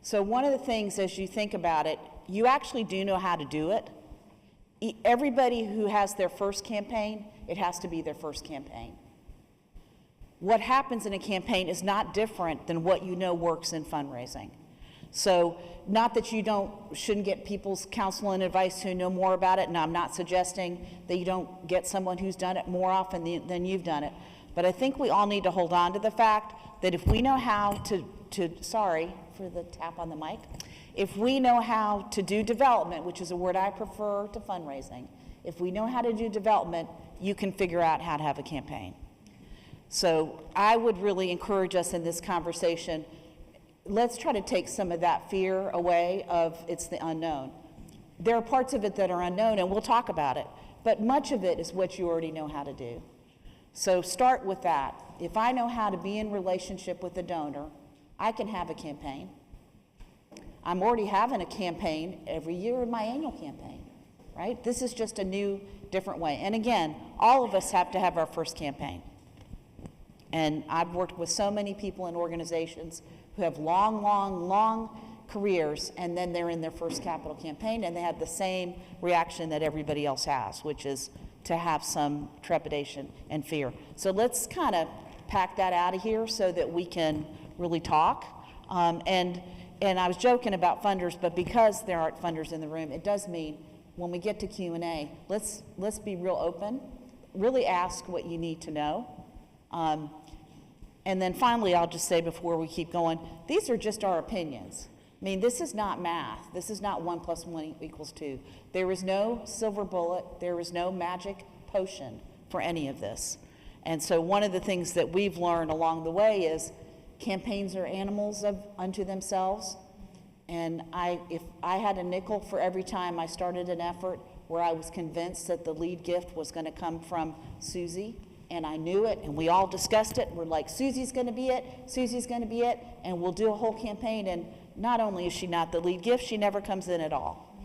So one of the things as you think about it, you actually do know how to do it. Everybody who has their first campaign, it has to be their first campaign. What happens in a campaign is not different than what you know works in fundraising. So not that you shouldn't get people's counsel and advice who know more about it, and I'm not suggesting that you don't get someone who's done it more often than you've done it. But I think we all need to hold on to the fact that if we know how to sorry for the tap on the mic, if we know how to do development, which is a word I prefer to fundraising, if we know how to do development, you can figure out how to have a campaign. So I would really encourage us in this conversation, let's try to take some of that fear away of it's the unknown. There are parts of it that are unknown, and we'll talk about it, but much of it is what you already know how to do. So start with that. If I know how to be in relationship with a donor, I can have a campaign. I'm already having a campaign every year in my annual campaign, right? This is just a new, different way. And again, all of us have to have our first campaign. And I've worked with so many people in organizations who have long careers, and then they're in their first capital campaign, and they have the same reaction that everybody else has, which is to have some trepidation and fear. So let's kind of pack that out of here so that we can really talk. And I was joking about funders, but because there aren't funders in the room, it does mean when we get to Q&A, let's be real open, really ask what you need to know. And then finally, I'll just say before we keep going, these are just our opinions. I mean, this is not math. This is not 1 + 1 = 2. There is no silver bullet. There is no magic potion for any of this. And so one of the things that we've learned along the way is campaigns are animals unto themselves. And if I had a nickel for every time I started an effort where I was convinced that the lead gift was going to come from Susie, and I knew it, and we all discussed it, we're like, Susie's going to be it, Susie's going to be it, and we'll do a whole campaign, and not only is she not the lead gift, she never comes in at all.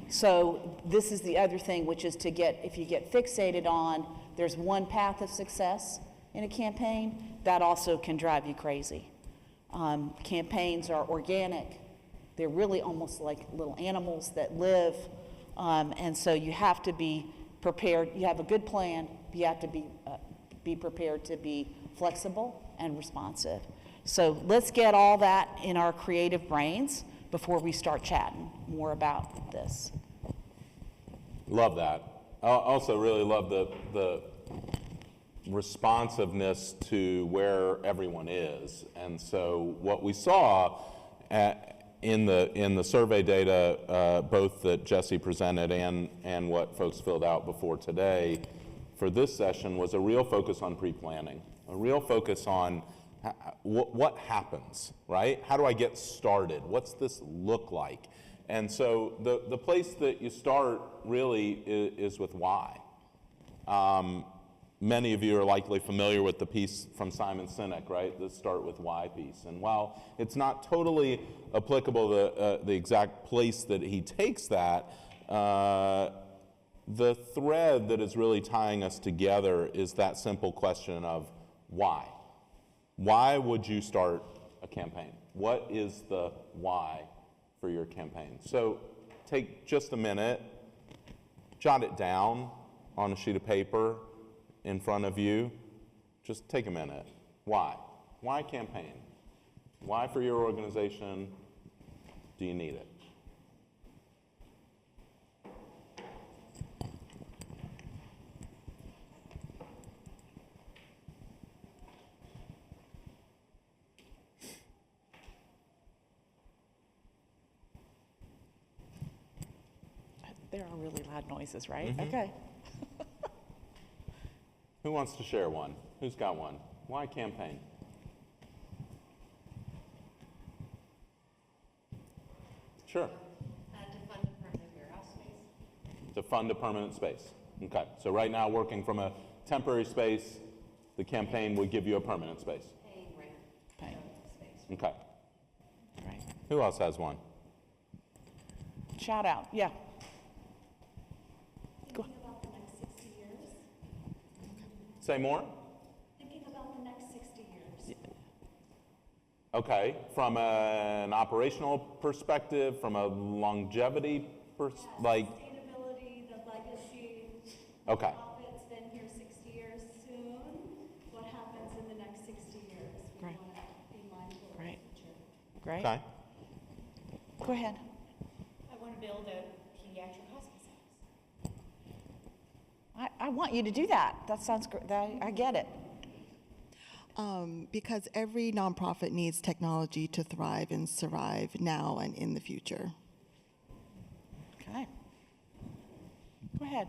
So this is the other thing, which is if you get fixated on there's one path of success in a campaign, that also can drive you crazy. Campaigns are organic. They're really almost like little animals that live, and so you have to be prepared. You have a good plan, but you have to be prepared to be flexible and responsive. So let's get all that in our creative brains before we start chatting more about this. Love that. I also really love the responsiveness to where everyone is. And so what we saw in the survey data, both that Jesse presented and what folks filled out before today, for this session was a real focus on pre-planning, a real focus on what happens, right? How do I get started? What's this look like? And so the place that you start really is with why. Many of you are likely familiar with the piece from Simon Sinek, right? The Start With Why piece. And while it's not totally applicable to the exact place that he takes that, the thread that is really tying us together is that simple question of why. Why would you start a campaign? What is the why for your campaign? So take just a minute, jot it down on a sheet of paper in front of you. Just take a minute. Why? Why campaign? Why for your organization do you need it? There are really loud noises, right? Okay. Who wants to share one? Who's got one? Why campaign? Sure. To fund a permanent warehouse space. To fund a permanent space. Okay, so right now working from a temporary space, the campaign would give you a permanent space. Paying rent. Paying. Space. Okay. Right. Who else has one? Shout out, yeah. Thinking about the next 60 years. Say more? Thinking about the next 60 years. Okay, from an operational perspective, from a longevity like, Sustainability, the legacy. okay, It's been here 60 years soon. What happens in the next 60 years? We Great. want to be mindful of Great. the future. Great. okay. Go ahead. I want to build a pediatric hospice house. I want you to do that. That sounds great. I get it. Because every nonprofit needs technology to thrive and survive now and in the future. Okay. Go ahead.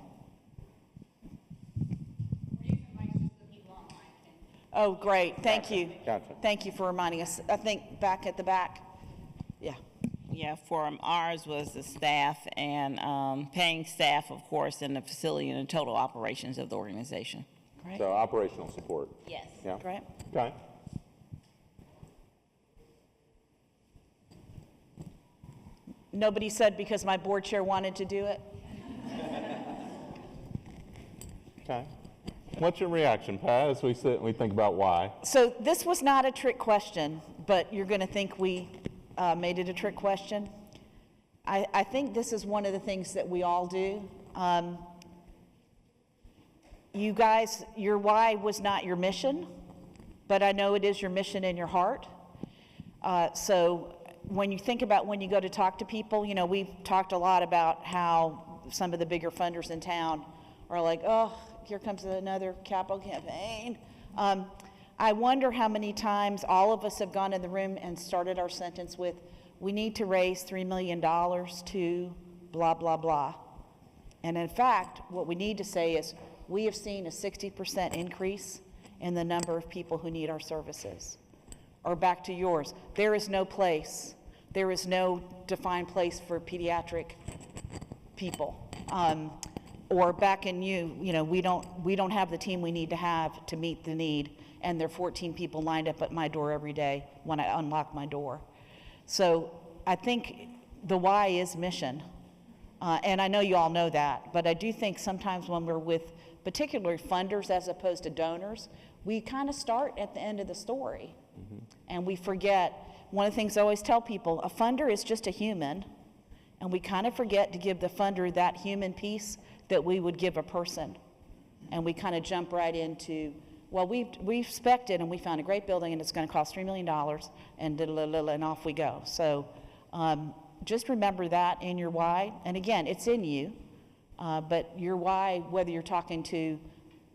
Oh, great. Thank you. Gotcha. Thank you for reminding us. I think back at the back. Yeah. Yeah, for ours was the staff and paying staff, of course, and the facility and the total operations of the organization. Right. So operational support. Yes. Yeah. Right. Okay. Nobody said because my board chair wanted to do it? Okay. What's your reaction, Pat, as we sit and we think about why? So this was not a trick question, but you're going to think we made it a trick question. I think this is one of the things that we all do. You guys, your why was not your mission, but I know it is your mission in your heart. So when you think about when you go to talk to people, you know, we've talked a lot about how some of the bigger funders in town are like, oh, here comes another capital campaign. I wonder how many times all of us have gone in the room and started our sentence with, we need to raise $3 million to blah, blah, blah. And in fact, what we need to say is, we have seen a 60% increase in the number of people who need our services. Or back to yours, there is no place, there is no defined place for pediatric people. Or back in you know, we don't have the team we need to have to meet the need, and there are 14 people lined up at my door every day when I unlock my door. So I think the why is mission, and I know you all know that, but I do think sometimes when we're with particularly funders as opposed to donors, we kind of start at the end of the story, and we forget. One of the things I always tell people, a funder is just a human, and we kind of forget to give the funder that human piece that we would give a person. And we kind of jump right into, well, we've spec'd it and we found a great building and it's going to cost $3 million and off we go. So just remember that in your why. And again, it's in you, but your why, whether you're talking to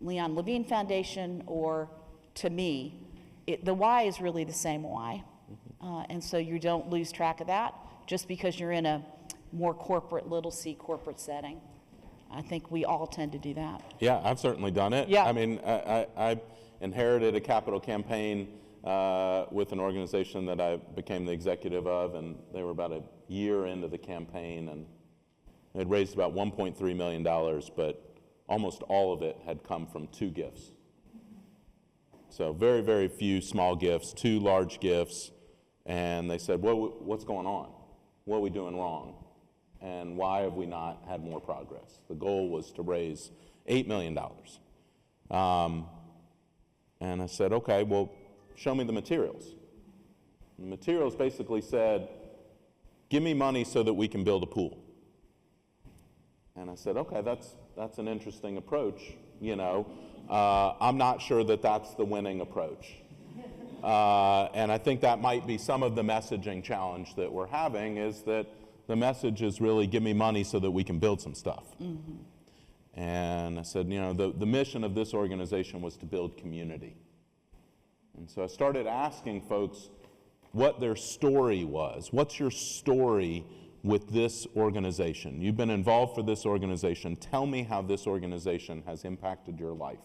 Leon Levine Foundation or to me, the why is really the same why. And so you don't lose track of that just because you're in a more corporate, little c corporate setting. I think we all tend to do that. Yeah, I've certainly done it. Yeah. I mean, I inherited a capital campaign with an organization that I became the executive of, and they were about a year into the campaign, and it had raised about $1.3 million, but almost all of it had come from 2 gifts. So very, very few small gifts, 2 large gifts, and they said, what's going on? What are we doing wrong? And why have we not had more progress? The goal was to raise $8 million. And I said, okay, well, show me the materials. The materials basically said, give me money so that we can build a pool. And I said, okay, that's an interesting approach, you know. I'm not sure that that's the winning approach. And I think that might be some of the messaging challenge that we're having, is that the message is really, give me money so that we can build some stuff. And I said, you know, the mission of this organization was to build community. And so I started asking folks what their story was. What's your story with this organization? You've been involved for this organization. Tell me how this organization has impacted your life.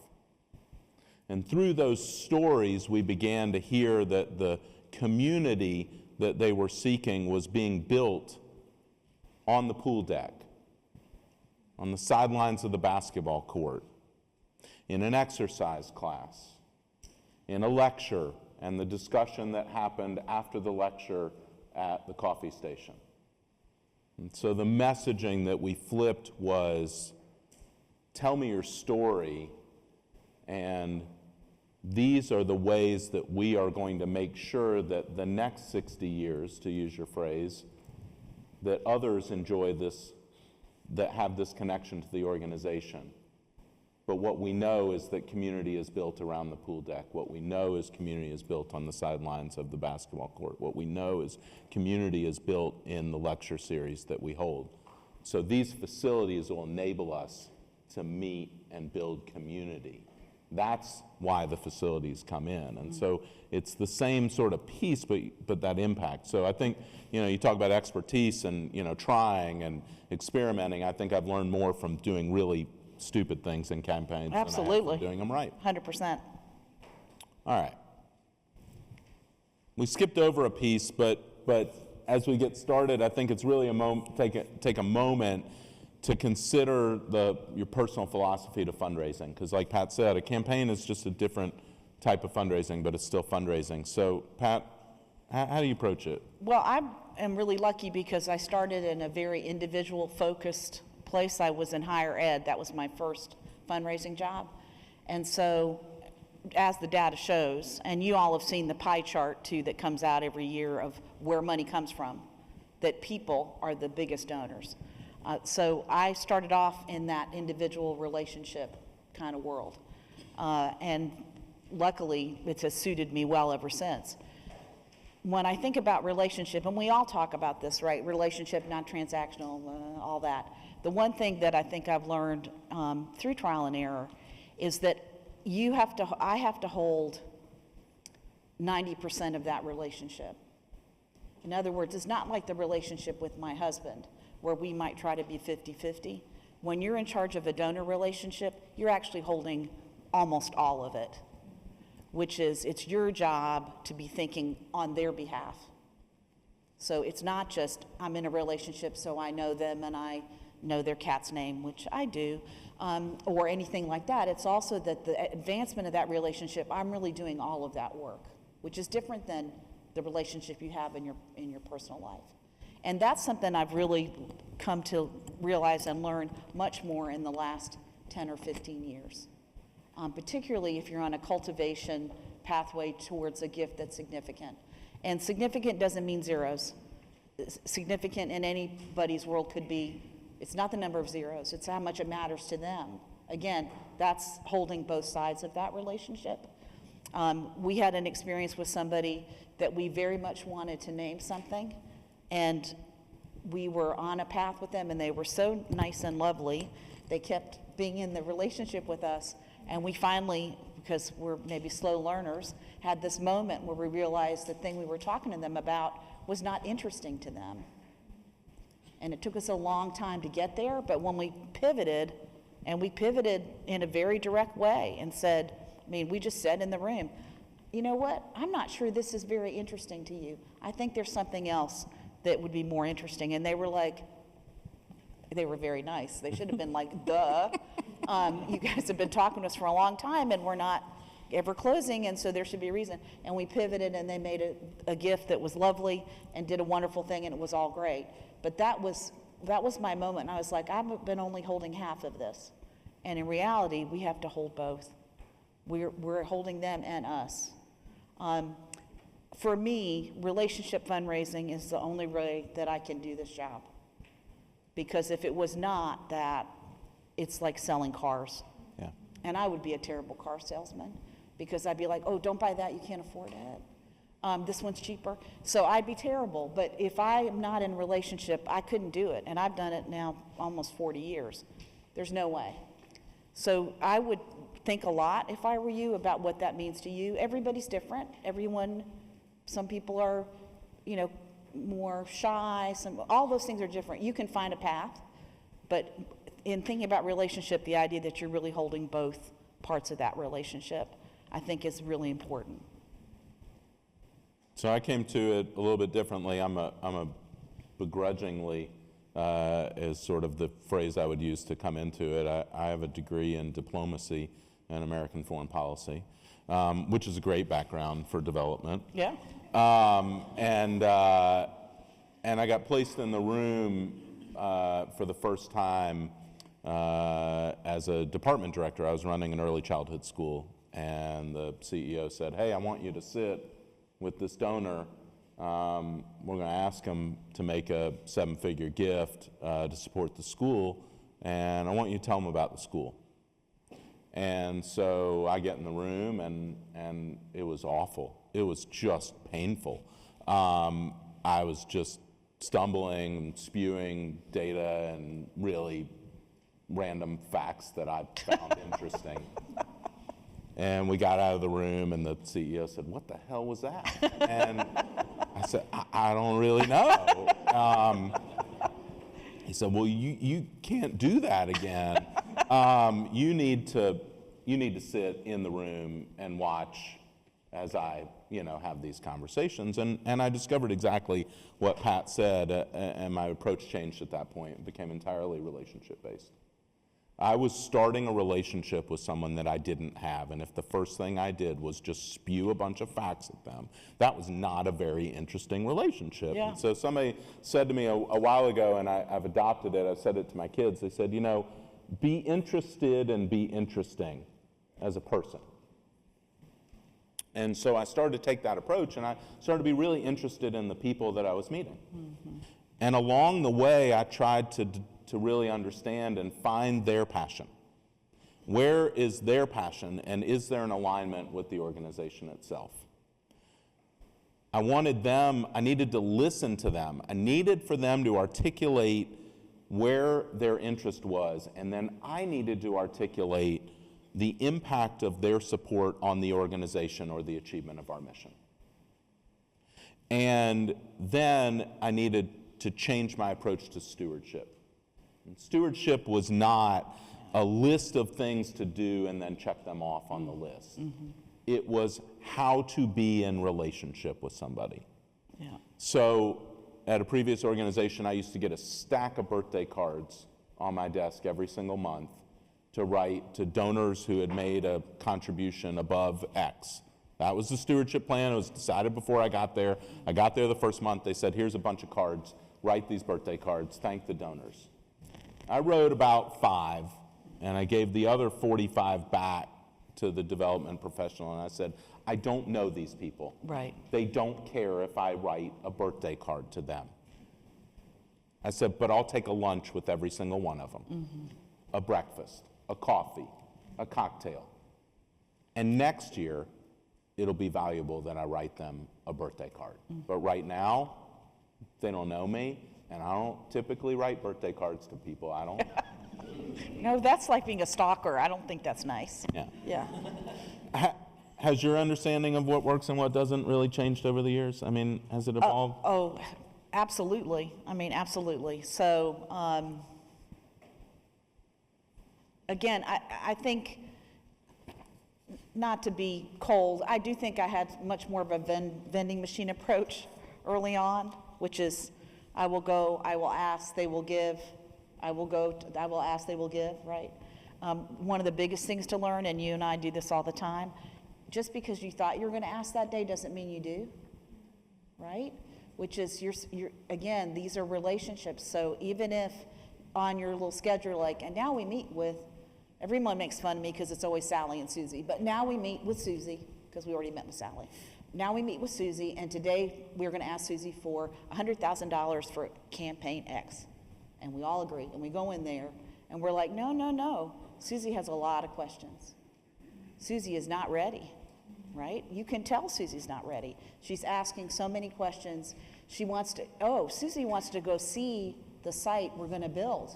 And through those stories, we began to hear that the community that they were seeking was being built on the pool deck, on the sidelines of the basketball court, in an exercise class, in a lecture, and the discussion that happened after the lecture at the coffee station. And so the messaging that we flipped was, tell me your story, and these are the ways that we are going to make sure that the next 60 years, to use your phrase, that others enjoy this, that have this connection to the organization. But what we know is that community is built around the pool deck. What we know is community is built on the sidelines of the basketball court. What we know is community is built in the lecture series that we hold. So these facilities will enable us to meet and build community. That's why the facilities come in. And so it's the same sort of piece, but that impact. So I think, you know, you talk about expertise and, you know, trying and experimenting. I think I've learned more from doing really stupid things in campaigns than I have from doing them right. 100%. All right. We skipped over a piece, but as we get started, I think it's really take a moment to consider your personal philosophy to fundraising, because like Pat said, a campaign is just a different type of fundraising, but it's still fundraising. So Pat, how do you approach it? Well, I am really lucky because I started in a very individual-focused place. I was in higher ed. That was my first fundraising job. And so, as the data shows, and you all have seen the pie chart too that comes out every year of where money comes from, that people are the biggest donors. So I started off in that individual relationship kind of world. And luckily, it has suited me well ever since. When I think about relationship, and we all talk about this, right? Relationship, non-transactional, all that. The one thing that I think I've learned through trial and error is that I have to hold 90% of that relationship. In other words, it's not like the relationship with my husband, where we might try to be 50-50. When you're in charge of a donor relationship, you're actually holding almost all of it, which is it's your job to be thinking on their behalf. So it's not just I'm in a relationship so I know them and I know their cat's name, which I do, or anything like that. It's also that the advancement of that relationship, I'm really doing all of that work, which is different than the relationship you have in your personal life. And that's something I've really come to realize and learn much more in the last 10 or 15 years, particularly if you're on a cultivation pathway towards a gift that's significant. And significant doesn't mean zeros. Significant in anybody's world could be, it's not the number of zeros, it's how much it matters to them. Again, that's holding both sides of that relationship. We had an experience with somebody that we very much wanted to name something, and we were on a path with them, and they were so nice and lovely. They kept being in the relationship with us, and we finally, because we're maybe slow learners, had this moment where we realized the thing we were talking to them about was not interesting to them. And it took us a long time to get there, but when we pivoted, and we pivoted in a very direct way and said, we just said in the room, you know what, I'm not sure this is very interesting to you. I think there's something else that would be more interesting. And they were like, they were very nice. They should have been like, duh. You guys have been talking to us for a long time and we're not ever closing, and so there should be a reason. And we pivoted and they made a gift that was lovely and did a wonderful thing, and it was all great. But that was my moment. And I was like, I've been only holding half of this. And in reality, we have to hold both. We're holding them and us. For me, relationship fundraising is the only way that I can do this job. Because if it was not that, it's like selling cars. Yeah. And I would be a terrible car salesman because I'd be like, oh, don't buy that, you can't afford it. This one's cheaper. So I'd be terrible. But if I'm not in a relationship, I couldn't do it. And I've done it now almost 40 years. There's no way. So I would think a lot, if I were you, about what that means to you. Everybody's different. Some people are, more shy. All those things are different. You can find a path, but in thinking about relationship, the idea that you're really holding both parts of that relationship, I think is really important. So I came to it a little bit differently. I'm a begrudgingly, is sort of the phrase I would use to come into it. I have a degree in diplomacy and American foreign policy, which is a great background for development. Yeah. And I got placed in the room for the first time as a department director. I was running an early childhood school, and the CEO said, hey, I want you to sit with this donor. We're going to ask him to make a 7-figure gift to support the school, and I want you to tell him about the school. And so I get in the room, and it was awful. It was just painful. I was just stumbling, spewing data and really random facts that I found interesting. And we got out of the room, and the CEO said, what the hell was that? And I said, I don't really know. He said, well, you can't do that again. You need to sit in the room and watch as I, have these conversations. And I discovered exactly what Pat said, and my approach changed at that point. It became entirely relationship-based. I was starting a relationship with someone that I didn't have, and if the first thing I did was just spew a bunch of facts at them, that was not a very interesting relationship. Yeah. And so somebody said to me a while ago, and I've adopted it, I've said it to my kids, they said, be interested and be interesting as a person. And so I started to take that approach, and I started to be really interested in the people that I was meeting. Mm-hmm. And along the way, I tried to really understand and find their passion. Where is their passion, and is there an alignment with the organization itself? I needed to listen to them. I needed for them to articulate where their interest was, and then I needed to articulate the impact of their support on the organization or the achievement of our mission. And then I needed to change my approach to stewardship. And stewardship was not a list of things to do and then check them off on the list. Mm-hmm. It was how to be in relationship with somebody. Yeah. So at a previous organization, I used to get a stack of birthday cards on my desk every single month to write to donors who had made a contribution above X. That was the stewardship plan. It was decided before I got there. I got there the first month. They said, here's a bunch of cards. Write these birthday cards. Thank the donors. I wrote about 5, and I gave the other 45 back to the development professional, and I said, I don't know these people. Right. They don't care if I write a birthday card to them. I said, but I'll take a lunch with every single one of them. Mm-hmm. A breakfast, a coffee, a cocktail. And next year, it'll be valuable that I write them a birthday card. Mm-hmm. But right now, they don't know me, and I don't typically write birthday cards to people. I don't. That's like being a stalker. I don't think that's nice. Yeah. Has your understanding of what works and what doesn't really changed over the years? I mean, has it evolved? Absolutely. Absolutely. So, again, I think, not to be cold, I do think I had much more of a vending machine approach early on, which is I will go, I will ask, they will give. I will ask, they will give, right? One of the biggest things to learn, and you and I do this all the time, just because you thought you were going to ask that day doesn't mean you do, right? Which is, again, these are relationships. So even if on your little schedule, and now we meet with, everyone makes fun of me because it's always Sally and Susie, but now we meet with Susie, because we already met with Sally. Now we meet with Susie, and today we're going to ask Susie for $100,000 for campaign X. And we all agree, and we go in there, and we're like, no. Susie has a lot of questions. Susie is not ready, right? You can tell Susie's not ready. She's asking so many questions. Susie wants to go see the site we're going to build.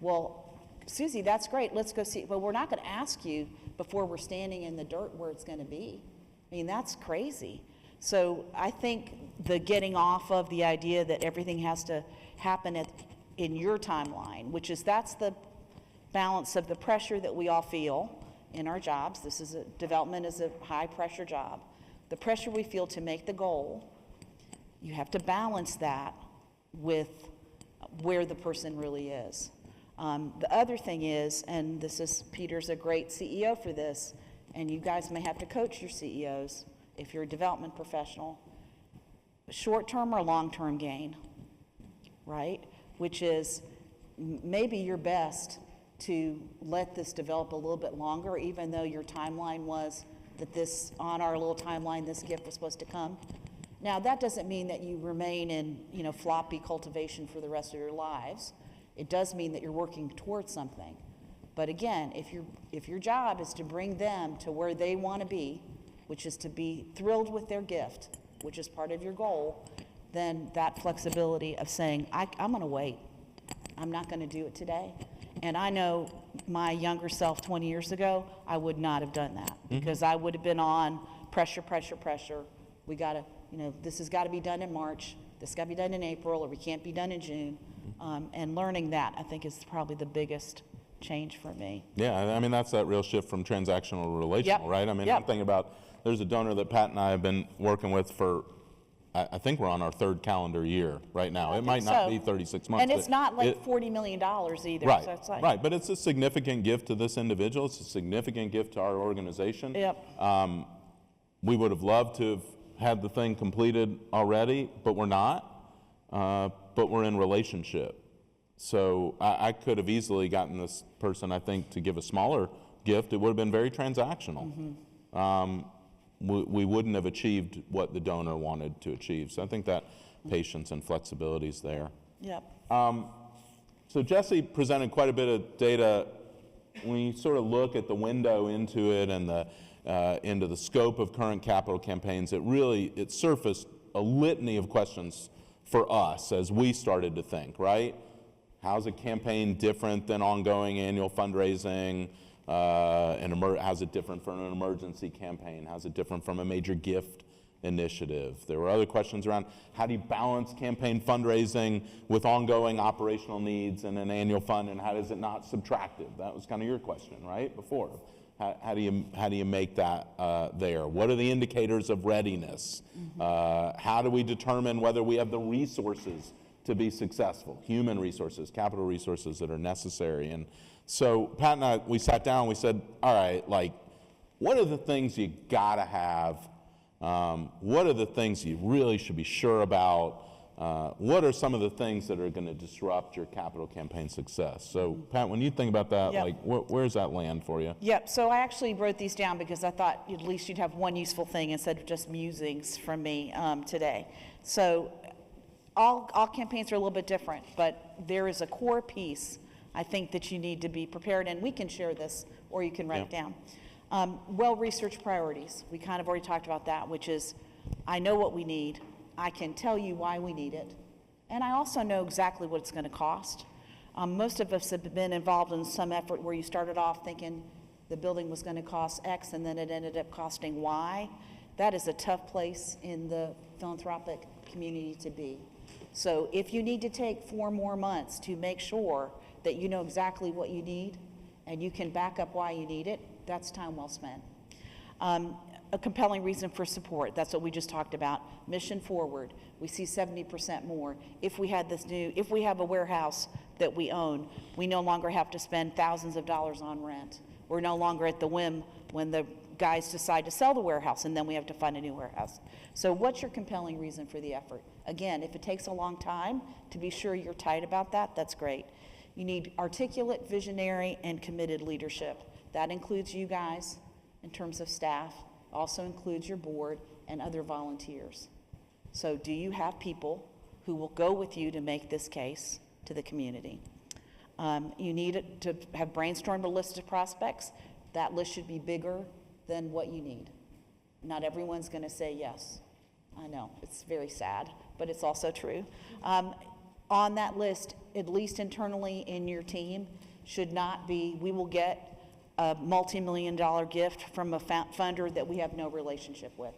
Well, Susie, that's great. Let's go see. Well, we're not going to ask you before we're standing in the dirt where it's going to be. I mean, that's crazy. So I think the getting off of the idea that everything has to happen in your timeline, that's the balance of the pressure that we all feel in our jobs. Development is a high pressure job. The pressure we feel to make the goal, you have to balance that with where the person really is. The other thing is, and Peter's a great CEO for this, and you guys may have to coach your CEOs if you're a development professional, short-term or long-term gain, right? Which is maybe your best to let this develop a little bit longer, even though your timeline was that on our little timeline, this gift was supposed to come. Now, that doesn't mean that you remain in, floppy cultivation for the rest of your lives. It does mean that you're working towards something. But again, if your job is to bring them to where they want to be, which is to be thrilled with their gift, which is part of your goal, then that flexibility of saying, I'm going to wait. I'm not going to do it today. And I know my younger self 20 years ago, I would not have done that because I would have been on pressure. We got to, this has got to be done in March. This got to be done in April, or we can't be done in June. And learning that, I think, is probably the biggest change for me. Yeah, I mean, that's that real shift from transactional to relational, Yep. right? I mean, Yep. I'm thinking about, there's a donor that Pat and I have been working with for, I think we're on our 3rd calendar year right now. It might not So- be 36 months. And it's but not like it- $40 million either. Right, So it's like, right, but it's a significant gift to this individual. It's a significant gift to our organization. Yep. We would have loved to have had the thing completed already, but we're not. But we're in relationship. So I could have easily gotten this person, I think, to give a smaller gift. It would have been very transactional. We wouldn't have achieved what the donor wanted to achieve. So I think that patience and flexibility is there. Yep. So Jesse presented quite a bit of data. When you sort of look at the window into it and into the scope of current capital campaigns, it surfaced a litany of questions for us as we started to think, right? How's a campaign different than ongoing annual fundraising? How's it different from an emergency campaign? How's it different from a major gift initiative? There were other questions around how do you balance campaign fundraising with ongoing operational needs and an annual fund, and how does it not subtractive? That was kind of your question, right, before. How do you make that there? What are the indicators of readiness? How do we determine whether we have the resources to be successful? Human resources, capital resources that are necessary. And so Pat and I, we sat down, we said, all right, like, what are the things you gotta have? What are the things you really should be sure about? What are some of the things that are going to disrupt your capital campaign success? So, Pat, when you think about that, Yep. like, where's that land for you? Yep, so I actually wrote these down because I thought at least you'd have one useful thing instead of just musings from me today. So all campaigns are a little bit different, but there is a core piece, I think, that you need to be prepared, and we can share this, or you can write it down. Well-researched priorities. We kind of already talked about that, which is, I know what we need, I can tell you why we need it, and I also know exactly what it's going to cost. Most of us have been involved in some effort where you started off thinking the building was going to cost X and then it ended up costing Y. That is a tough place in the philanthropic community to be. So if you need to take 4 more months to make sure that you know exactly what you need and you can back up why you need it, that's time well spent. A compelling reason for support, that's what we just talked about. Mission forward, we see 70% more. If we have a warehouse that we own, we no longer have to spend thousands of dollars on rent. We're no longer at the whim when the guys decide to sell the warehouse and then we have to find a new warehouse. So what's your compelling reason for the effort? Again, if it takes a long time to be sure you're tight about that, that's great. You need articulate, visionary, and committed leadership. That includes you guys in terms of staff, also includes your board and other volunteers. So do you have people who will go with you to make this case to the community? You need to have brainstormed a list of prospects. That list should be bigger than what you need. Not everyone's going to say yes. I know, it's very sad, but it's also true. On that list, at least internally in your team, should not be, we will get a multi-million-dollar gift from a funder that we have no relationship with.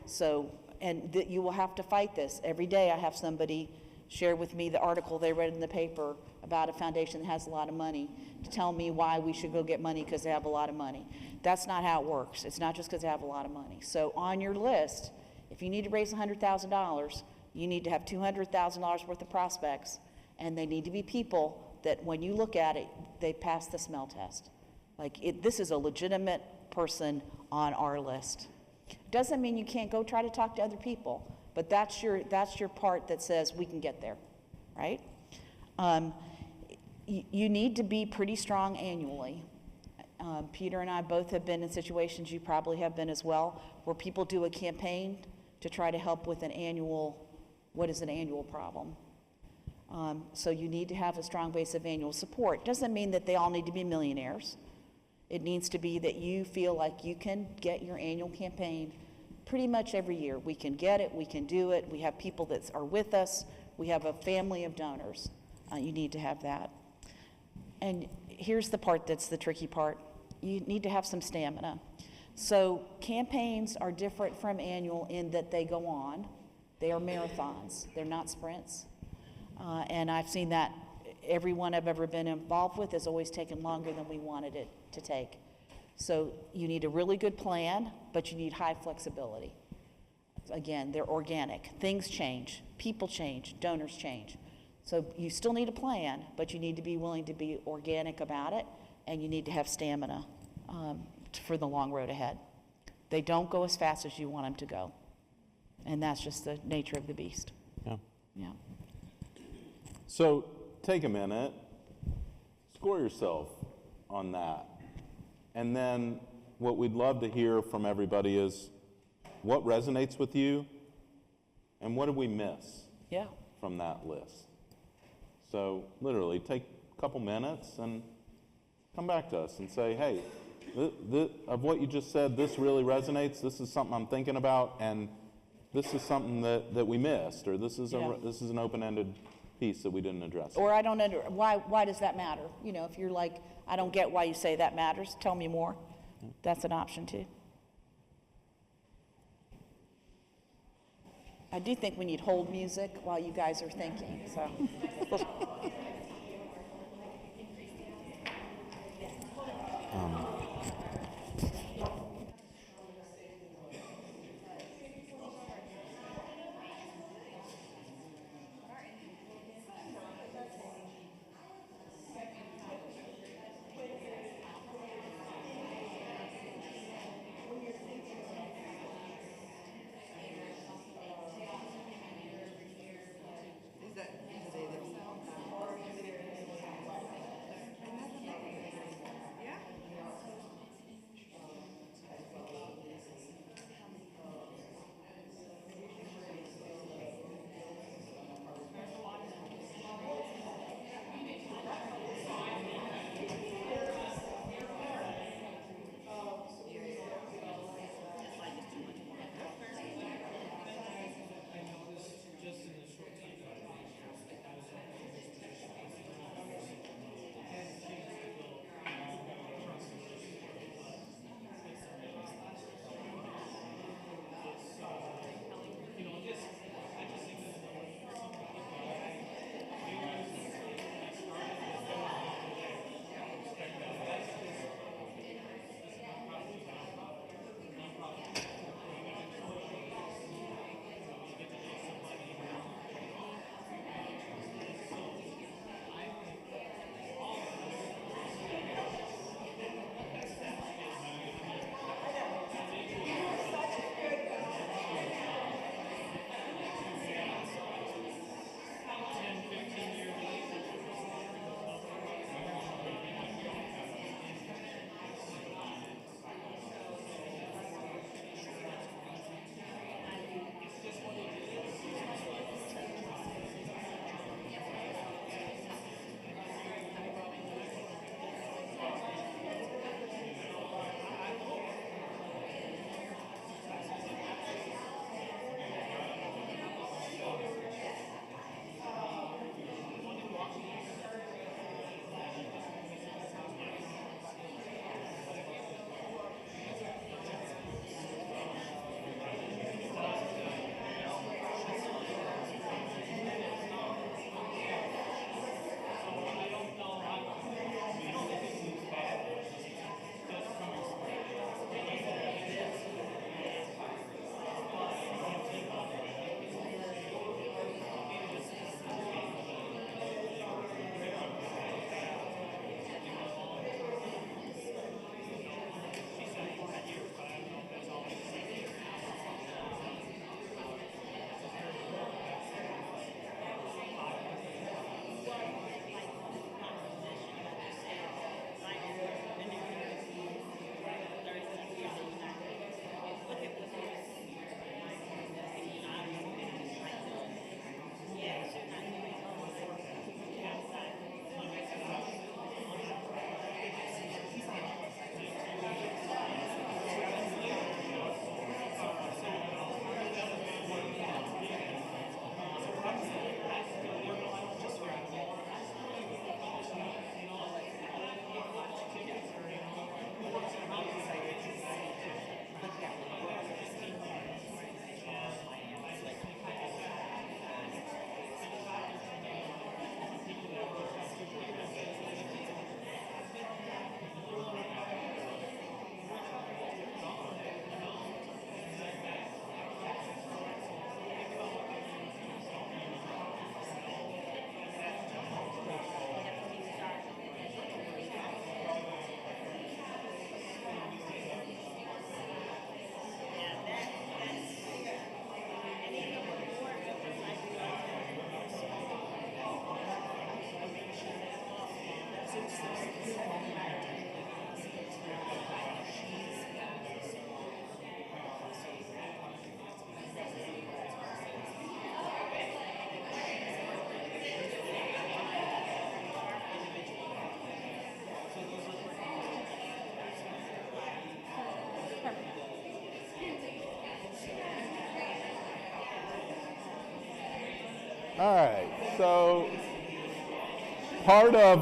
So, and you will have to fight this. Every day I have somebody share with me the article they read in the paper about a foundation that has a lot of money to tell me why we should go get money because they have a lot of money. That's not how it works. It's not just because they have a lot of money. So on your list, if you need to raise $100,000, you need to have $200,000 worth of prospects, and they need to be people that when you look at it, they pass the smell test. Like, this is a legitimate person on our list. Doesn't mean you can't go try to talk to other people, but that's your part that says we can get there, right? You need to be pretty strong annually. Peter and I both have been in situations, you probably have been as well, where people do a campaign to try to help with what is an annual problem. So you need to have a strong base of annual support. Doesn't mean that they all need to be millionaires. It needs to be that you feel like you can get your annual campaign pretty much every year. We can get it, we can do it, we have people that are with us, we have a family of donors. You need to have that. And here's the part that's the tricky part. You need to have some stamina. So campaigns are different from annual in that they go on. They are marathons, they're not sprints. And I've seen that everyone I've ever been involved with has always taken longer than we wanted it to take. So you need a really good plan, but you need high flexibility. Again, they're organic. Things change, people change, donors change. So you still need a plan, but you need to be willing to be organic about it, and you need to have stamina for the long road ahead. They don't go as fast as you want them to go. And that's just the nature of the beast. Yeah. Yeah. So take a minute, score yourself on that. And then what we'd love to hear from everybody is what resonates with you and what did we miss Yeah. from that list? So literally take a couple minutes and come back to us and say, hey, of what you just said, this really resonates, this is something I'm thinking about, and this is something that we missed, or this is this is an open-ended piece that we didn't address. Or I don't under, why does that matter? You know, if you're like, I don't get why you say that matters, tell me more. That's an option too. I do think we need hold music while you guys are thinking, so. All right, so part of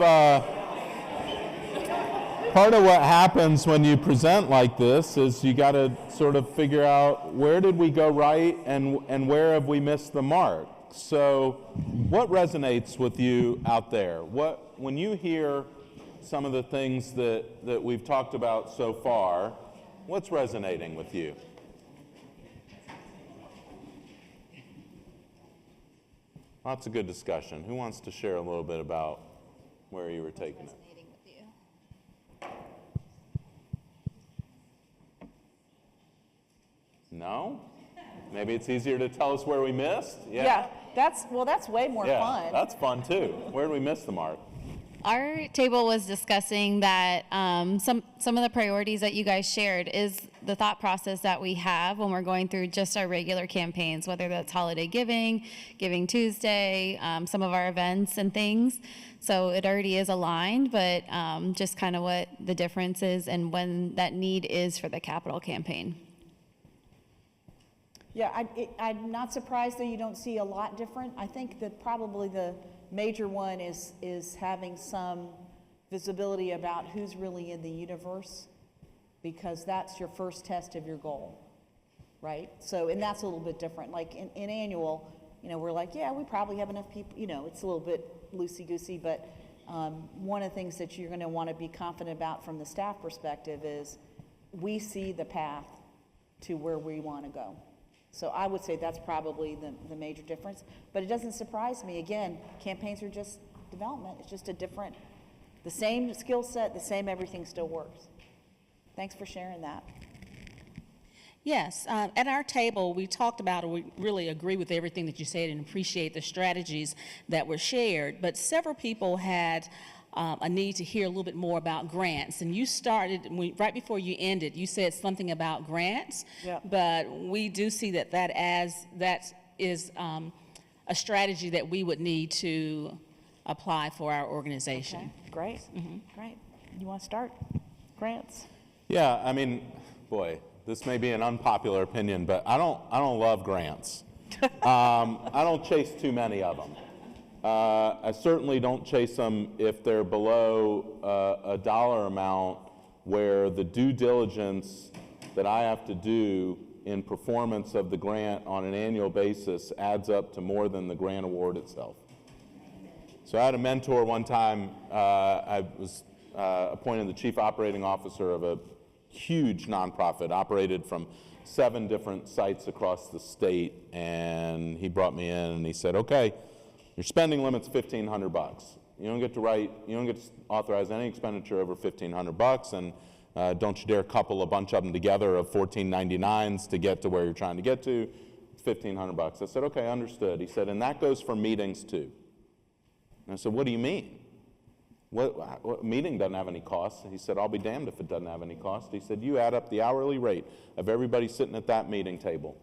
what happens when you present like this is you got to sort of figure out where did we go right and where have we missed the mark. So what resonates with you out there? When you hear some of the things that we've talked about so far, what's resonating with you? Lots of good discussion. Who wants to share a little bit about where you were taking it? No? Maybe it's easier to tell us where we missed? Yeah, that's way more Yeah, fun. that's fun too. Where did we miss the mark? Our table was discussing that some of the priorities that you guys shared is the thought process that we have when we're going through just our regular campaigns, whether that's holiday giving, Giving Tuesday, some of our events and things. So it already is aligned, but just kind of what the difference is and when that need is for the capital campaign. Yeah, I'm not surprised that you don't see a lot different. I think that probably the major one is having some visibility about who's really in the universe, because that's your first test of your goal, right? So, and that's a little bit different. Like in annual, we're like, yeah, we probably have enough people, it's a little bit loosey-goosey, but one of the things that you're gonna wanna be confident about from the staff perspective is we see the path to where we wanna go. So I would say that's probably the major difference. But it doesn't surprise me. Again, campaigns are just development. It's just the same skill set, the same everything still works. Thanks for sharing that. Yes, at our table, we talked about, or we really agree with everything that you said and appreciate the strategies that were shared, but several people had a need to hear a little bit more about grants. And you started, right before you ended, you said something about grants, Yep. but we do see that is a strategy that we would need to apply for our organization. Okay, great, great. You want to start? Grants? Yeah, I mean, boy, this may be an unpopular opinion, but I don't love grants. I don't chase too many of them. I certainly don't chase them if they're below a dollar amount where the due diligence that I have to do in performance of the grant on an annual basis adds up to more than the grant award itself. So I had a mentor one time. I was appointed the chief operating officer of a huge nonprofit, operated from 7 different sites across the state, and he brought me in and he said, okay, your spending limit's $1,500. You don't get to authorize any expenditure over $1,500, and don't you dare couple a bunch of them together of $14.99s to get to where you're trying to get to. It's $1,500. I said, okay, understood. He said, and that goes for meetings too. And I said, what do you mean? What meeting doesn't have any cost? He said, I'll be damned if it doesn't have any cost. He said, you add up the hourly rate of everybody sitting at that meeting table,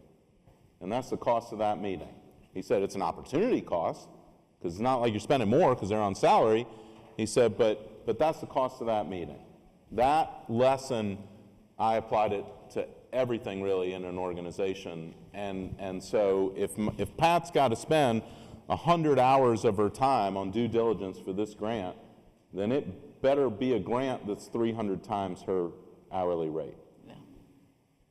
and that's the cost of that meeting. He said, it's an opportunity cost, because it's not like you're spending more because they're on salary. He said, but that's the cost of that meeting. That lesson, I applied it to everything really in an organization. And so if Pat's got to spend 100 hours of her time on due diligence for this grant, then it better be a grant that's 300 times her hourly rate. Yeah.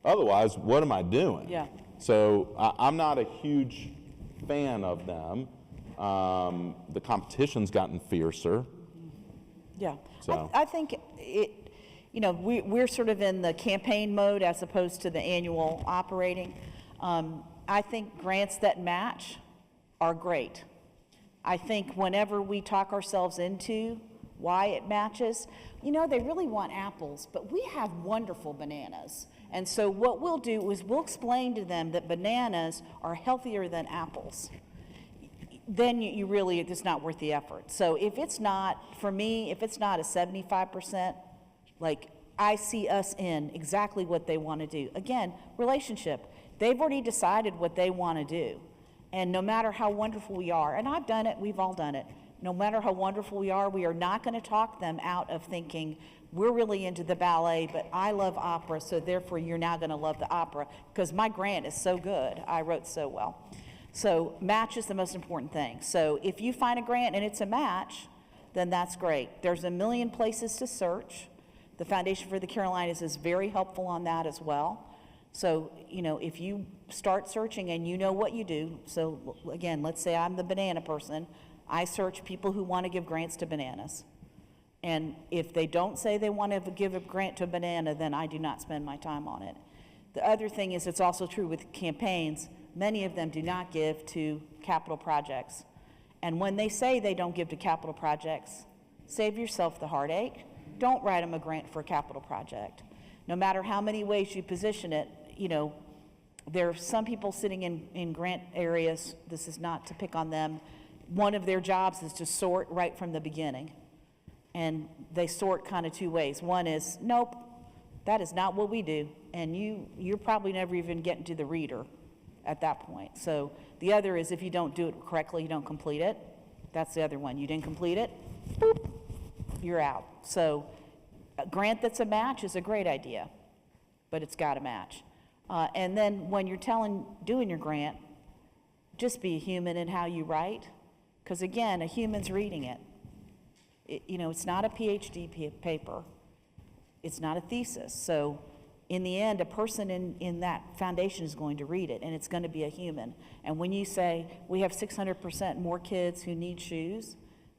Otherwise, what am I doing? Yeah. So I'm not a huge fan of them. The competition's gotten fiercer. Yeah. So. I think we're sort of in the campaign mode as opposed to the annual operating. I think grants that match are great. I think whenever we talk ourselves into why it matches, they really want apples, but we have wonderful bananas. And so what we'll do is we'll explain to them that bananas are healthier than apples. Then you really, it's not worth the effort. So if it's not, for me, if it's not a 75%, like I see us in exactly what they want to do. Again, relationship. They've already decided what they want to do. And no matter how wonderful we are, and I've done it, we've all done it, no matter how wonderful we are not going to talk them out of thinking, we're really into the ballet, but I love opera, so therefore you're now going to love the opera, because my grant is so good, I wrote so well. So match is the most important thing. So if you find a grant and it's a match, then that's great. There's a million places to search. The Foundation for the Carolinas is very helpful on that as well. So, if you start searching and you know what you do, so again, let's say I'm the banana person, I search people who want to give grants to bananas. And if they don't say they want to give a grant to a banana, then I do not spend my time on it. The other thing is, it's also true with campaigns, many of them do not give to capital projects. And when they say they don't give to capital projects, save yourself the heartache. Don't write them a grant for a capital project. No matter how many ways you position it, there are some people sitting in grant areas, this is not to pick on them, one of their jobs is to sort right from the beginning. And they sort kind of two ways. One is, nope, that is not what we do. And you're probably never even getting to the reader at that point. So the other is, if you don't do it correctly, you don't complete it. That's the other one. You didn't complete it, boop, you're out. So a grant that's a match is a great idea, but it's got to match. And then when you're doing your grant, just be a human in how you write. Because again, a human's reading it. It's not a PhD paper. It's not a thesis. So in the end, a person in that foundation is going to read it, and it's going to be a human. And when you say we have 600% more kids who need shoes,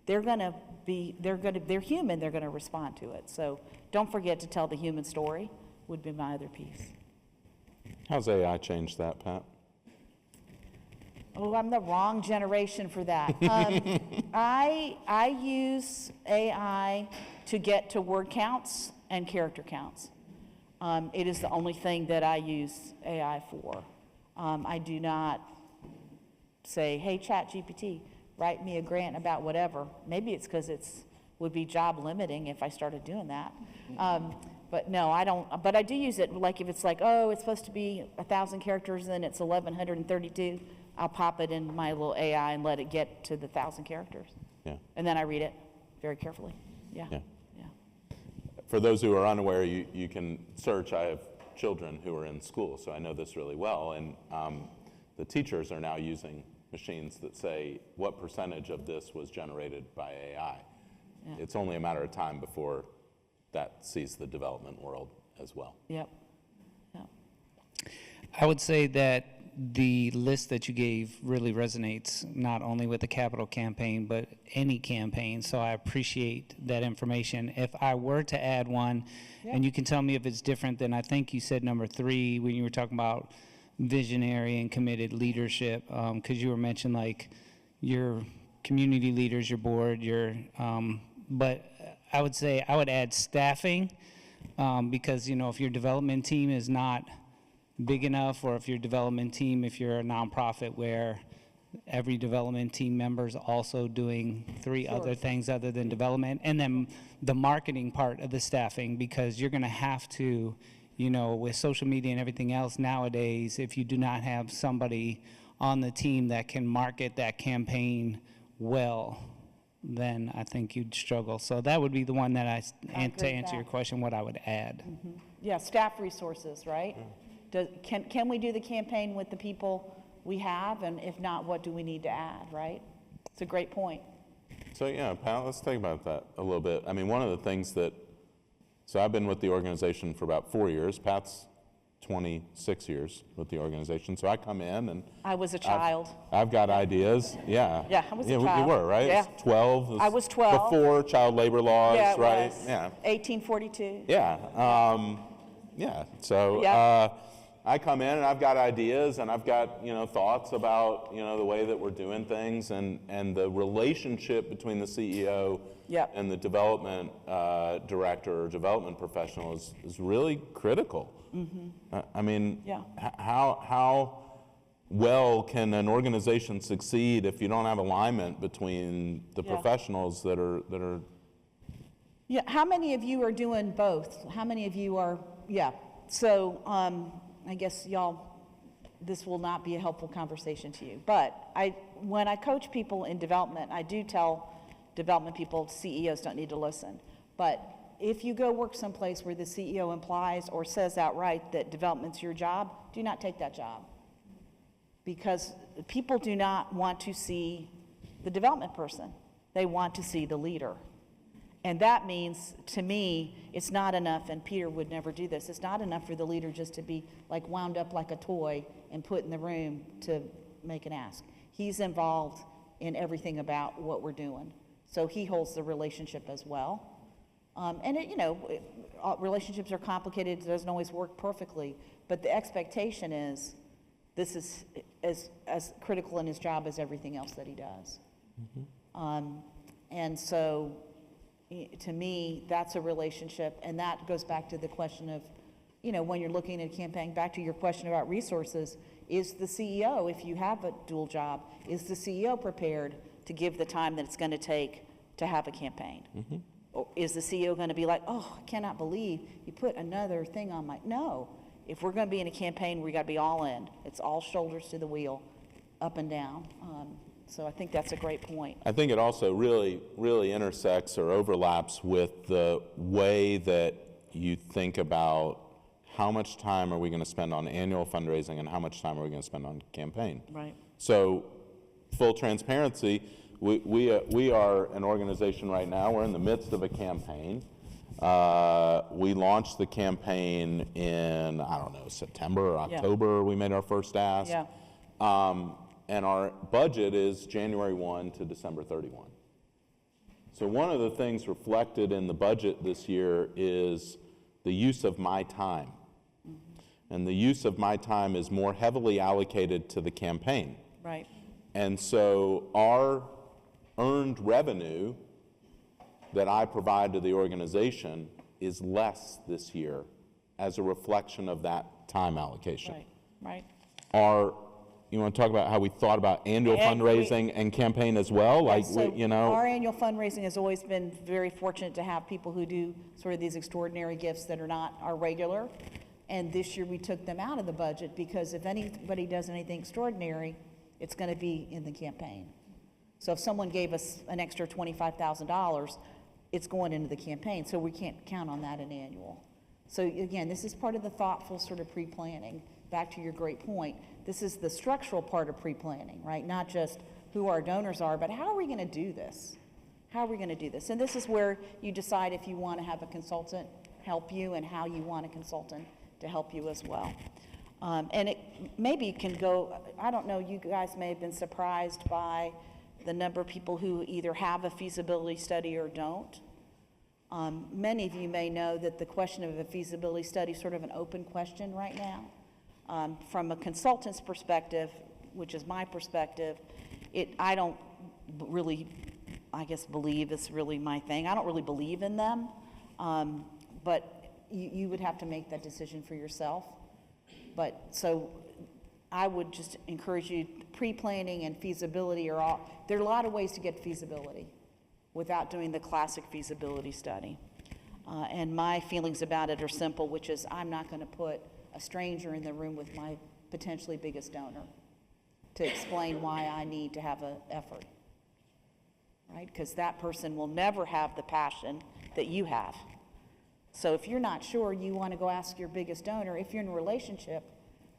they're human, they're going to respond to it. So don't forget to tell the human story would be my other piece. How's AI changed that, Pat? Oh, I'm the wrong generation for that. I use AI to get to word counts and character counts. It is the only thing that I use AI for. I do not say, hey, ChatGPT, write me a grant about whatever. Maybe it's because would be job limiting if I started doing that. But no, I don't. But I do use it, like if it's like, oh, it's supposed to be 1,000 characters and it's 1,132. I'll pop it in my little AI and let it get to the 1,000 characters. Yeah. And then I read it very carefully. Yeah. Yeah. For those who are unaware, you can search. I have children who are in school, so I know this really well. And the teachers are now using machines that say what percentage of this was generated by AI. Yeah. It's only a matter of time before that sees the development world as well. Yep. I would say that the list that you gave really resonates not only with the capital campaign, but any campaign. So I appreciate that information. If I were to add one, and you can tell me if it's different than I think you said number 3 when you were talking about visionary and committed leadership, because you were mentioning like your community leaders, your board, but I would say I would add staffing, because if your development team is not big enough, or if your development team, if you're a nonprofit where every development team member is also doing 3 other things other than development, and then the marketing part of the staffing, because you're going to have to, with social media and everything else nowadays, if you do not have somebody on the team that can market that campaign well, then I think you'd struggle. So that would be the one that to answer your question, what I would add. Mm-hmm. Yeah, staff resources, right? Can we do the campaign with the people we have, and if not, what do we need to add, right? It's a great point. So yeah, Pat, let's think about that a little bit. I mean, one of the things so I've been with the organization for about 4 years. Pat's 26 years with the organization. So I come in and I was a child. I've got ideas. Yeah. Yeah, I was a child. You were, right? Yeah. 12. I was 12. Before child labor laws, yeah, right? Was. Yeah. 1842. Yeah. Yeah. So I come in and I've got ideas and I've got, thoughts about, the way that we're doing things, and the relationship between the CEO and the development director or development professional is really critical. Mm-hmm. I mean, how well can an organization succeed if you don't have alignment between the professionals that are? Yeah. How many of you are doing both? How many of you are? Yeah. So I guess this will not be a helpful conversation to you. But when I coach people in development, I do tell development people, CEOs don't need to listen. But if you go work someplace where the CEO implies or says outright that development's your job, do not take that job. because people do not want to see the development person. They want to see the leader. And that means, to me, it's not enough, and Peter would never do this, it's not enough for the leader just to be like wound up like a toy and put in the room to make an ask. He's involved in everything about what we're doing. So he holds the relationship as well. Relationships are complicated, it doesn't always work perfectly, but the expectation is this is as critical in his job as everything else that he does. And so, to me, that's a relationship, and that goes back to the question of, when you're looking at a campaign, back to your question about resources, is the CEO, if you have a dual job, is the CEO prepared to give the time that it's going to take to have a campaign? Or is the CEO going to be like, oh, I cannot believe you put another thing on my, no. If we're going to be in a campaign, we got to be all in. It's all shoulders to the wheel, up and down. So I think that's a great point. I think it also really, really intersects or overlaps with the way that you think about how much time are we going to spend on annual fundraising and how much time are we going to spend on campaign. Right. So, full transparency, we are an organization right now, we're in the midst of a campaign. We launched the campaign in, I don't know, September or October, we made our first ask. Yeah. And our budget is January 1 to December 31. So one of the things reflected in the budget this year is the use of my time. And the use of my time is more heavily allocated to the campaign. Right. And so our earned revenue that I provide to the organization is less this year as a reflection of that time allocation. Right. You want to talk about how we thought about annual fundraising and campaign as well? Our annual fundraising has always been very fortunate to have people who do sort of these extraordinary gifts that are not our regular. And this year we took them out of the budget because if anybody does anything extraordinary, it's going to be in the campaign. So if someone gave us an extra $25,000, it's going into the campaign, so we can't count on that in annual. So again, this is part of the thoughtful sort of pre-planning. Back to your great point, this is the structural part of pre-planning, right? Not just who our donors are, but how are we going to do this? How are we going to do this? And this is where you decide if you want to have a consultant help you and how you want a consultant to help you as well. And it maybe can go, I don't know, you guys may have been surprised by the number of people who either have a feasibility study or don't. Many of you may know that the question of a feasibility study is sort of an open question right now. From a consultant's perspective, which is my perspective, I don't really, I guess, believe it's really my thing. I don't really believe in them, but you would have to make that decision for yourself. But so I would just encourage you, pre-planning and feasibility there are a lot of ways to get feasibility without doing the classic feasibility study. And my feelings about it are simple, which is I'm not going to put a stranger in the room with my potentially biggest donor to explain why I need to have an effort, right? Because that person will never have the passion that you have. So if you're not sure, you want to go ask your biggest donor. If you're in a relationship,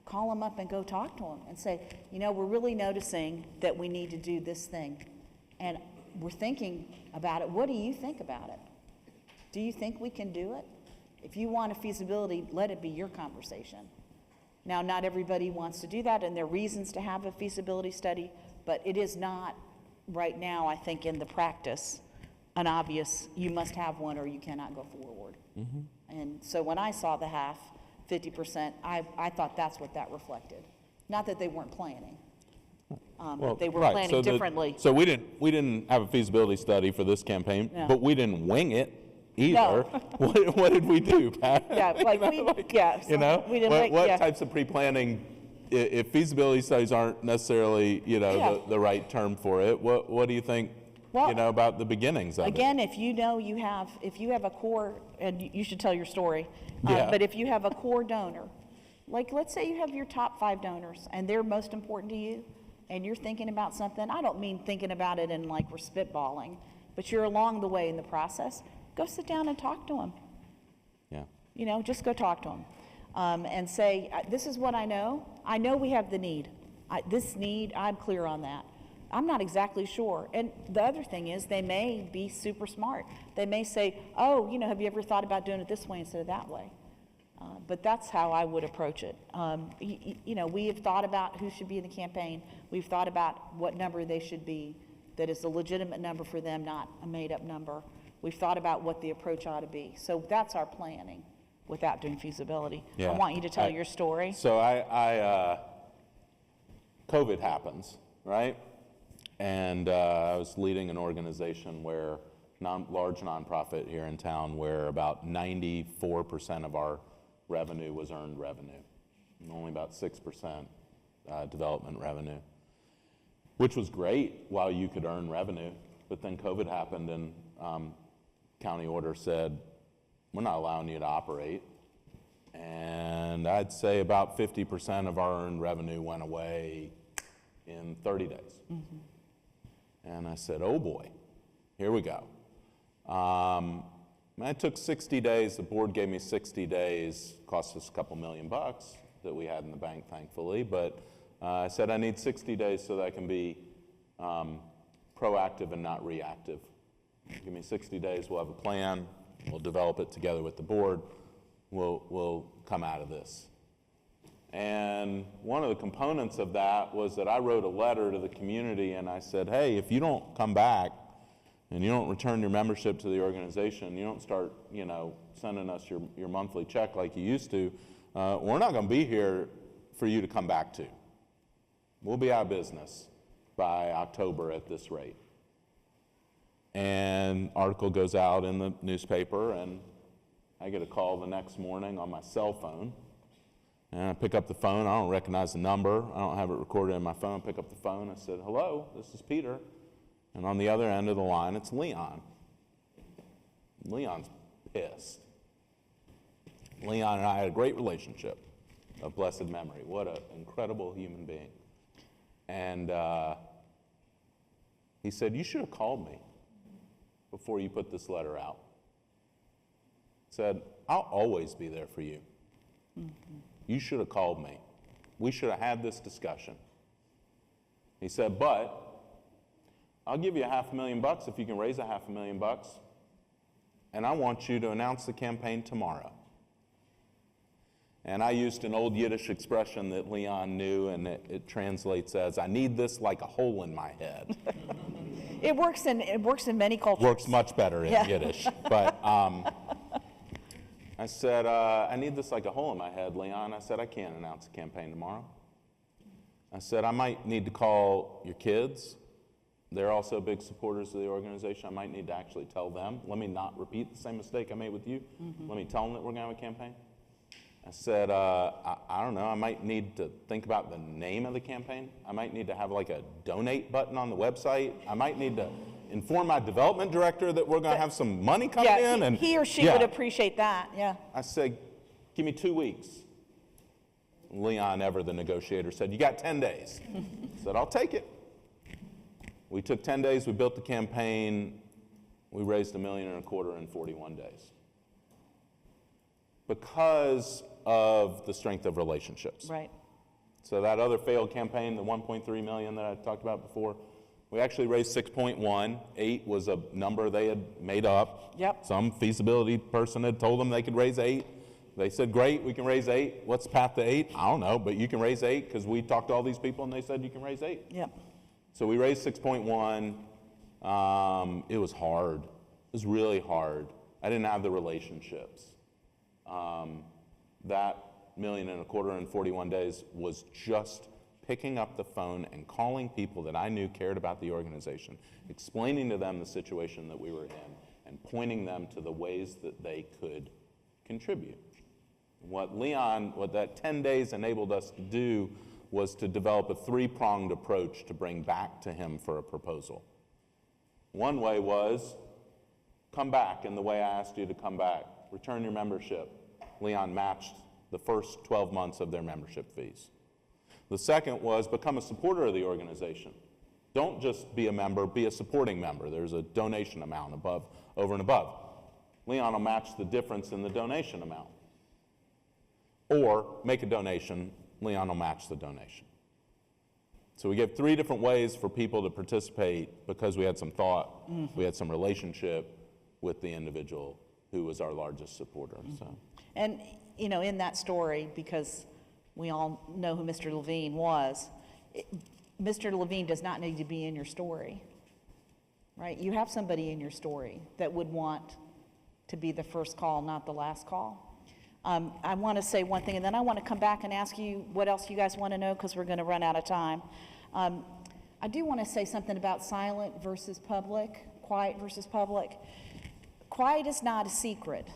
call them up and go talk to them and say, we're really noticing that we need to do this thing. And we're thinking about it. What do you think about it? Do you think we can do it? If you want a feasibility, let it be your conversation. Now, not everybody wants to do that, and there are reasons to have a feasibility study, but it is not right now, I think, in the practice, an obvious, you must have one or you cannot go forward. And so when I saw the 50%, I thought that's what that reflected. Not that they weren't planning. But they were planning differently. So we didn't have a feasibility study for this campaign, No. but we didn't wing it either. No. What did we do, Pat? Yeah, What types of pre-planning, if feasibility studies aren't necessarily, the right term for it, what do you think, about the beginnings of it? Again, if you have a core, and you should tell your story, but if you have a core donor, like let's say you have your top 5 donors and they're most important to you, and you're thinking about something, I don't mean thinking about it and like we're spitballing, but you're along the way in the process, go sit down and talk to them. Just go talk to them and say, this is what I know. I know we have the need. I'm clear on that. I'm not exactly sure. And the other thing is, they may be super smart. They may say, oh, have you ever thought about doing it this way instead of that way? But that's how I would approach it. We have thought about who should be in the campaign. We've thought about what number they should be, that is a legitimate number for them, not a made-up number. We've thought about what the approach ought to be. So that's our planning without doing feasibility. Yeah. I want you to tell your story. So COVID happens, right? And I was leading an organization where, large nonprofit here in town, where about 94% of our revenue was earned revenue, and only about 6% development revenue, which was great while you could earn revenue. But then COVID happened, and county order said, we're not allowing you to operate. And I'd say about 50% of our earned revenue went away in 30 days. Mm-hmm. And I said, oh boy, here we go. It took 60 days. The board gave me 60 days. Cost us a couple $1 million that we had in the bank, thankfully. But I said I need 60 days so that I can be proactive and not reactive. Give me 60 days. We'll have a plan. We'll develop it together with the board. We'll come out of this. And one of the components of that was that I wrote a letter to the community, and I said, hey, if you don't come back and you don't return your membership to the organization, you don't start, sending us your monthly check like you used to, we're not going to be here for you to come back to. We'll be out of business by October at this rate. And article goes out in the newspaper, and I get a call the next morning on my cell phone. And I pick up the phone. I don't recognize the number. I don't have it recorded in my phone. I pick up the phone. I said, hello, this is Peter. And on the other end of the line, it's Leon. Leon's pissed. Leon and I had a great relationship of blessed memory. What an incredible human being. And he said, you should have called me before you put this letter out. Said, I'll always be there for you. Mm-hmm. You should have called me. We should have had this discussion. He said, but I'll give you $500,000 if you can raise $500,000, and I want you to announce the campaign tomorrow. And I used an old Yiddish expression that Leon knew, and it translates as, I need this like a hole in my head. It works in many cultures. Works much better in Yiddish. But I said, I need this like a hole in my head, Leon. I said, I can't announce the campaign tomorrow. I said, I might need to call your kids. They're also big supporters of the organization. I might need to actually tell them. Let me not repeat the same mistake I made with you. Mm-hmm. Let me tell them that we're going to have a campaign. I said, I don't know, I might need to think about the name of the campaign. I might need to have like a donate button on the website. I might need to inform my development director that we're going to have some money coming in. And he or she would appreciate that, yeah. I said, give me 2 weeks. Leon, ever the negotiator, said, you got 10 days. I said, I'll take it. We took 10 days, we built the campaign, we raised $1.25 million in 41 days. Because of the strength of relationships. Right. So that other failed campaign, the $1.3 million that I talked about before, we actually raised 6.1. 8 was a number they had made up. Yep. Some feasibility person had told them they could raise 8. They said, great, we can raise 8. What's the path to 8? I don't know, but you can raise 8 because we talked to all these people and they said you can raise 8. Yep. So we raised 6.1. It was hard. It was really hard. I didn't have the relationships. That $1.25 million in 41 days was just picking up the phone and calling people that I knew cared about the organization, explaining to them the situation that we were in, and pointing them to the ways that they could contribute. What that 10 days enabled us to do was to develop a 3-pronged approach to bring back to him for a proposal. One way was, come back in the way I asked you to come back. Return your membership. Leon matched the first 12 months of their membership fees. The second was become a supporter of the organization. Don't just be a member, be a supporting member. There's a donation amount over and above. Leon will match the difference in the donation amount. Or make a donation, Leon will match the donation. So we gave 3 different ways for people to participate because we had some thought, we had some relationship with the individual who was our largest supporter. So. And, you know, in that story, because we all know who Mr. Levine was, Mr. Levine does not need to be in your story, right? You have somebody in your story that would want to be the first call, not the last call. I want to say one thing, and then I want to come back and ask you what else you guys want to know, because we're going to run out of time. I do want to say something about silent versus public, quiet versus public. Quiet is not a secret,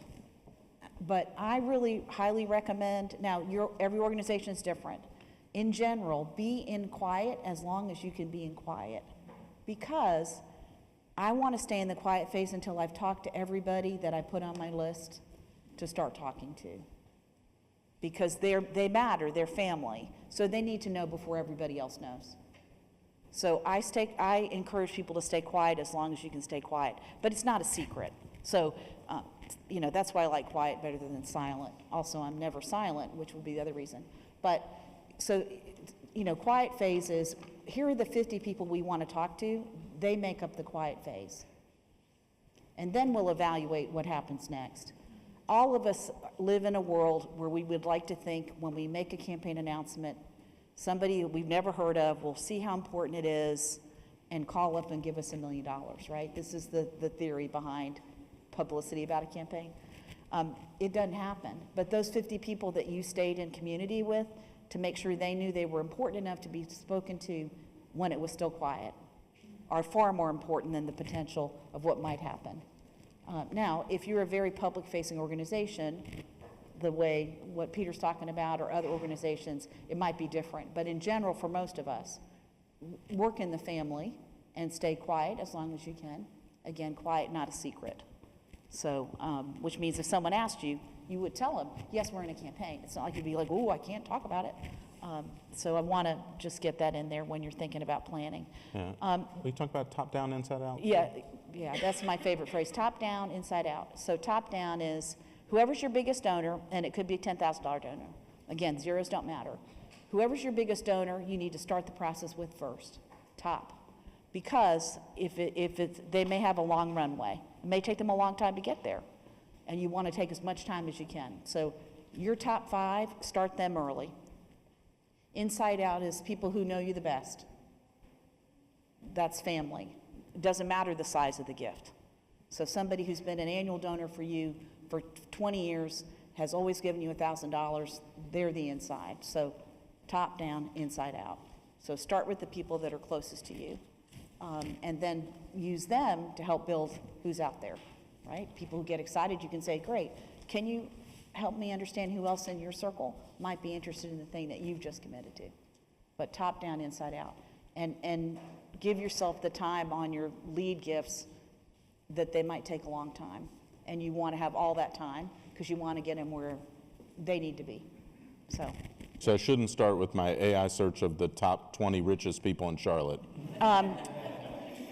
but I really highly recommend, now every organization is different. In general, be in quiet as long as you can be in quiet, because I want to stay in the quiet phase until I've talked to everybody that I put on my list to start talking to, because they matter, they're family, so they need to know before everybody else knows. So I encourage people to stay quiet as long as you can stay quiet, but it's not a secret. So, you know, that's why I like quiet better than silent. Also, I'm never silent, which would be the other reason. But, so, you know, quiet phase is, here are the 50 people we want to talk to, they make up the quiet phase. And then we'll evaluate what happens next. All of us live in a world where we would like to think when we make a campaign announcement, somebody we've never heard of will see how important it is and call up and give us $1 million, right? This is the theory behind publicity about a campaign. It doesn't happen. But those 50 people that you stayed in community with to make sure they knew they were important enough to be spoken to when it was still quiet are far more important than the potential of what might happen. Now, if you're a very public-facing organization, the way what Peter's talking about or other organizations, it might be different. But in general, for most of us, work in the family and stay quiet as long as you can. Again, quiet, not a secret. So, which means if someone asked you, you would tell them, yes, we're in a campaign. It's not like you'd be like, oh, I can't talk about it. So I want to just get that in there when you're thinking about planning. Yeah. We talk about top down, inside out? Yeah, that's my favorite phrase, top down, inside out. So top down is whoever's your biggest donor, and it could be a $10,000 donor. Again, zeros don't matter. Whoever's your biggest donor, you need to start the process with first, top. Because they may have a long runway. It may take them a long time to get there, and you want to take as much time as you can. So your top 5, start them early. Inside out is people who know you the best. That's family. It doesn't matter the size of the gift. So somebody who's been an annual donor for you for 20 years, has always given you $1,000, they're the inside. So top down, inside out. So start with the people that are closest to you, and then use them to help build who's out there, right? People who get excited, you can say, great, can you help me understand who else in your circle might be interested in the thing that you've just committed to? But top down, inside out. And give yourself the time on your lead gifts that they might take a long time. And you want to have all that time because you want to get them where they need to be. So I shouldn't start with my AI search of the top 20 richest people in Charlotte.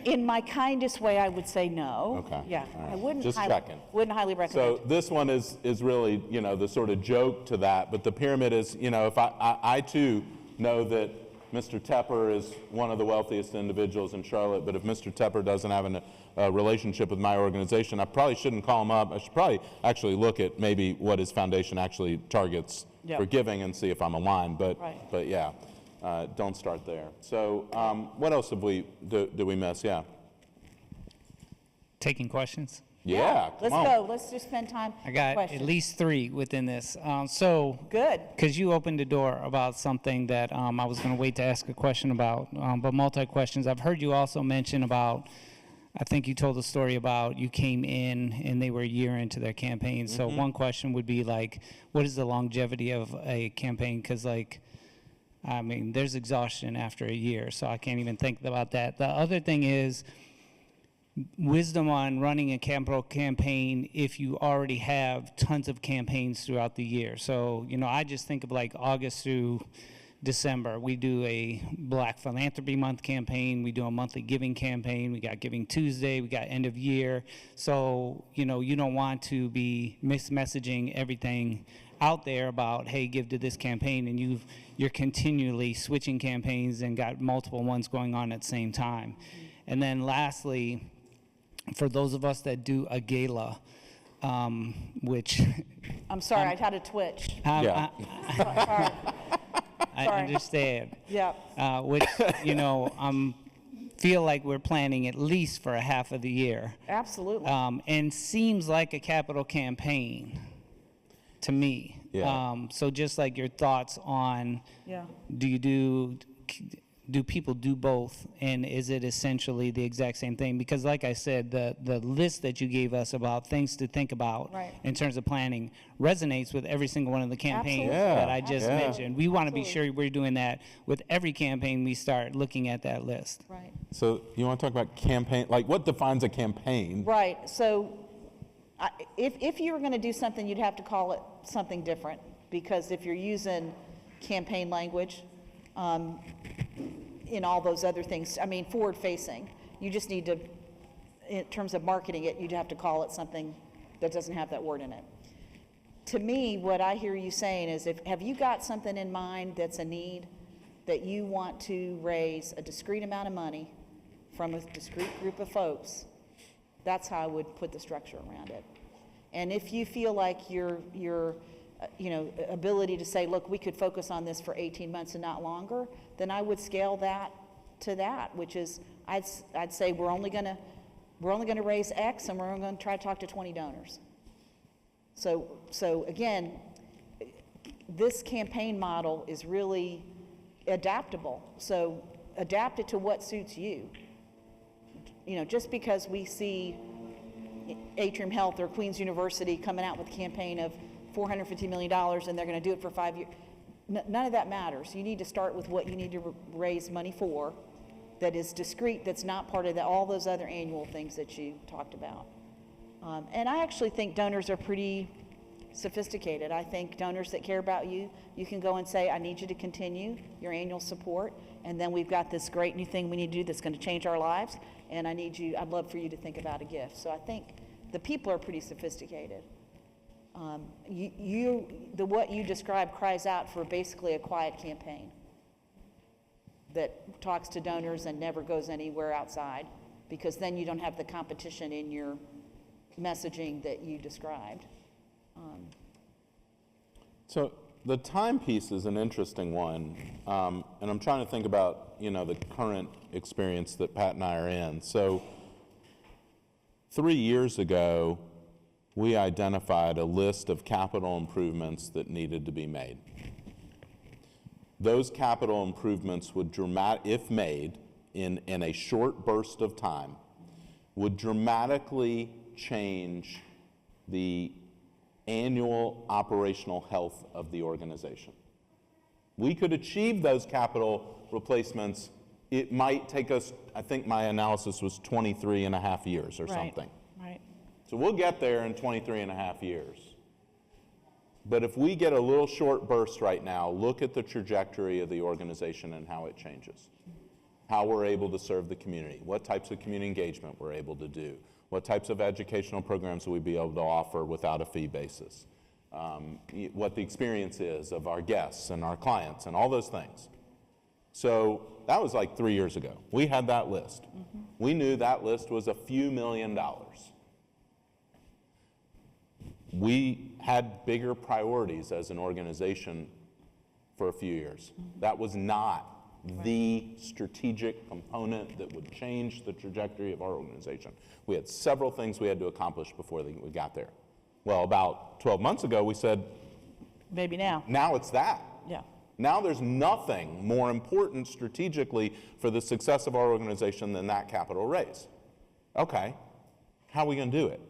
In my kindest way, I would say no. Okay. Yeah, All right. I wouldn't. Just checking. Wouldn't highly recommend. So this one is really, you know, the sort of joke to that, but the pyramid is, you know, if I too know that Mr. Tepper is one of the wealthiest individuals in Charlotte, but if Mr. Tepper doesn't have a relationship with my organization, I probably shouldn't call him up. I should probably actually look at maybe what his foundation actually targets for giving and see if I'm aligned, but yeah. Don't start there. So what else have did we miss? Yeah. Taking questions? Yeah, Let's go. Let's just spend time. I got questions. at least 3 within this. Good. Because you opened the door about something that I was going to wait to ask a question about, but multi-questions. I've heard you also mention about, I think you told a story about you came in and they were a year into their campaign. So one question would be like, what is the longevity of a campaign? Because like, I mean, there's exhaustion after a year, so I can't even think about that. The other thing is wisdom on running a capital campaign if you already have tons of campaigns throughout the year. So, you know, I just think of like August through December. We do a Black Philanthropy Month campaign. We do a monthly giving campaign. We got Giving Tuesday. We got end of year. So, you know, you don't want to be messaging everything out there about, hey, give to this campaign, and you're continually switching campaigns and got multiple ones going on at the same time. And then lastly, for those of us that do a gala, which I'm sorry, I had a twitch. Yeah. Sorry. I understand. Yeah. Which, feel like we're planning at least for a half of the year. Absolutely. And seems like a capital campaign to me. Yeah. So just like your thoughts on, do people do both, and is it essentially the exact same thing? Because like I said, the list that you gave us about things to think about in terms of planning resonates with every single one of the campaigns that I just mentioned. We want to be sure we're doing that with every campaign we start looking at that list. Right. So you want to talk about campaign, like what defines a campaign? Right. So if you were going to do something, you'd have to call it something different, because if you're using campaign language, in all those other things, I mean, forward-facing, you just need to, in terms of marketing it, you'd have to call it something that doesn't have that word in it. To me, what I hear you saying is, have you got something in mind that's a need that you want to raise a discrete amount of money from a discrete group of folks? That's how I would put the structure around it. And if you feel like your ability to say, look, we could focus on this for 18 months and not longer, then I would scale that to that, which is, I'd say we're only going to raise X, and we're only going to try to talk to 20 donors. So again, this campaign model is really adaptable. So adapt it to what suits you. Just because we see Atrium Health or Queen's University coming out with a campaign of $450 million and they're going to do it for 5 years, none of that matters. You need to start with what you need to raise money for that is discrete, that's not part of all those other annual things that you talked about. And I actually think donors are pretty sophisticated. I think donors that care about you, you can go and say, I need you to continue your annual support, and then we've got this great new thing we need to do that's going to change our lives, and I'd love for you to think about a gift. So I think the people are pretty sophisticated. What you described cries out for basically a quiet campaign that talks to donors and never goes anywhere outside, because then you don't have the competition in your messaging that you described. So the time piece is an interesting one, and I'm trying to think about the current experience that Pat and I are in. So 3 years ago, we identified a list of capital improvements that needed to be made. Those capital improvements would if made in a short burst of time, would dramatically change the annual operational health of the organization. We could achieve those capital replacements. It might take us, I think my analysis was 23 and a half years or something. Right. So we'll get there in 23 and a half years. But if we get a little short burst right now, look at the trajectory of the organization and how it changes. How we're able to serve the community, what types of community engagement we're able to do, what types of educational programs will we be able to offer without a fee basis, what the experience is of our guests and our clients and all those things. So that was like 3 years ago. We had that list. Mm-hmm. We knew that list was a few $1 million. We had bigger priorities as an organization for a few years. Mm-hmm. That was not the strategic component that would change the trajectory of our organization. We had several things we had to accomplish before we got there. Well, about 12 months ago, we said, maybe now. Now it's that. Yeah. Now there's nothing more important strategically for the success of our organization than that capital raise. Okay, how are we going to do it?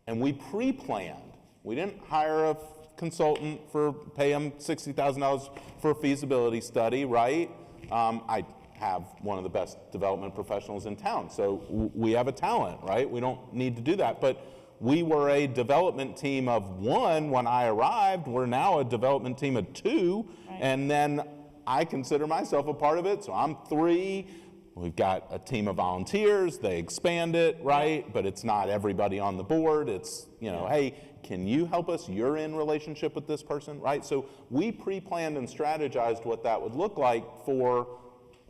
And we pre-planned. We didn't hire a consultant pay them $60,000 for a feasibility study, right? I have one of the best development professionals in town, so we have a talent, right? We don't need to do that, but we were a development team of 1 when I arrived. We're now a development team of 2, right. And then I consider myself a part of it, so I'm 3. We've got a team of volunteers. They expand it, right? But it's not everybody on the board. It's, hey, can you help us? You're in relationship with this person, right? So we pre-planned and strategized what that would look like for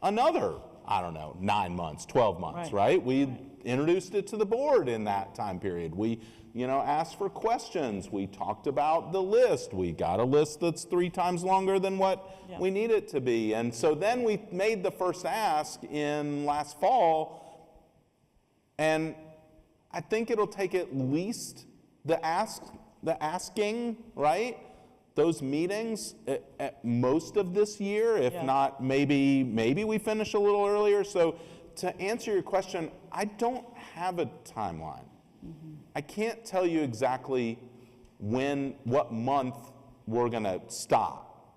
another, I don't know, 9 months, 12 months, right? We introduced it to the board in that time period. We, asked for questions. We talked about the list. We got a list that's 3 times longer than what we need it to be. And so then we made the first ask in last fall, and I think it'll take at least the asking, right? Those meetings at most of this year, if not maybe we finish a little earlier. So to answer your question, I don't have a timeline. I can't tell you exactly what month we're gonna stop.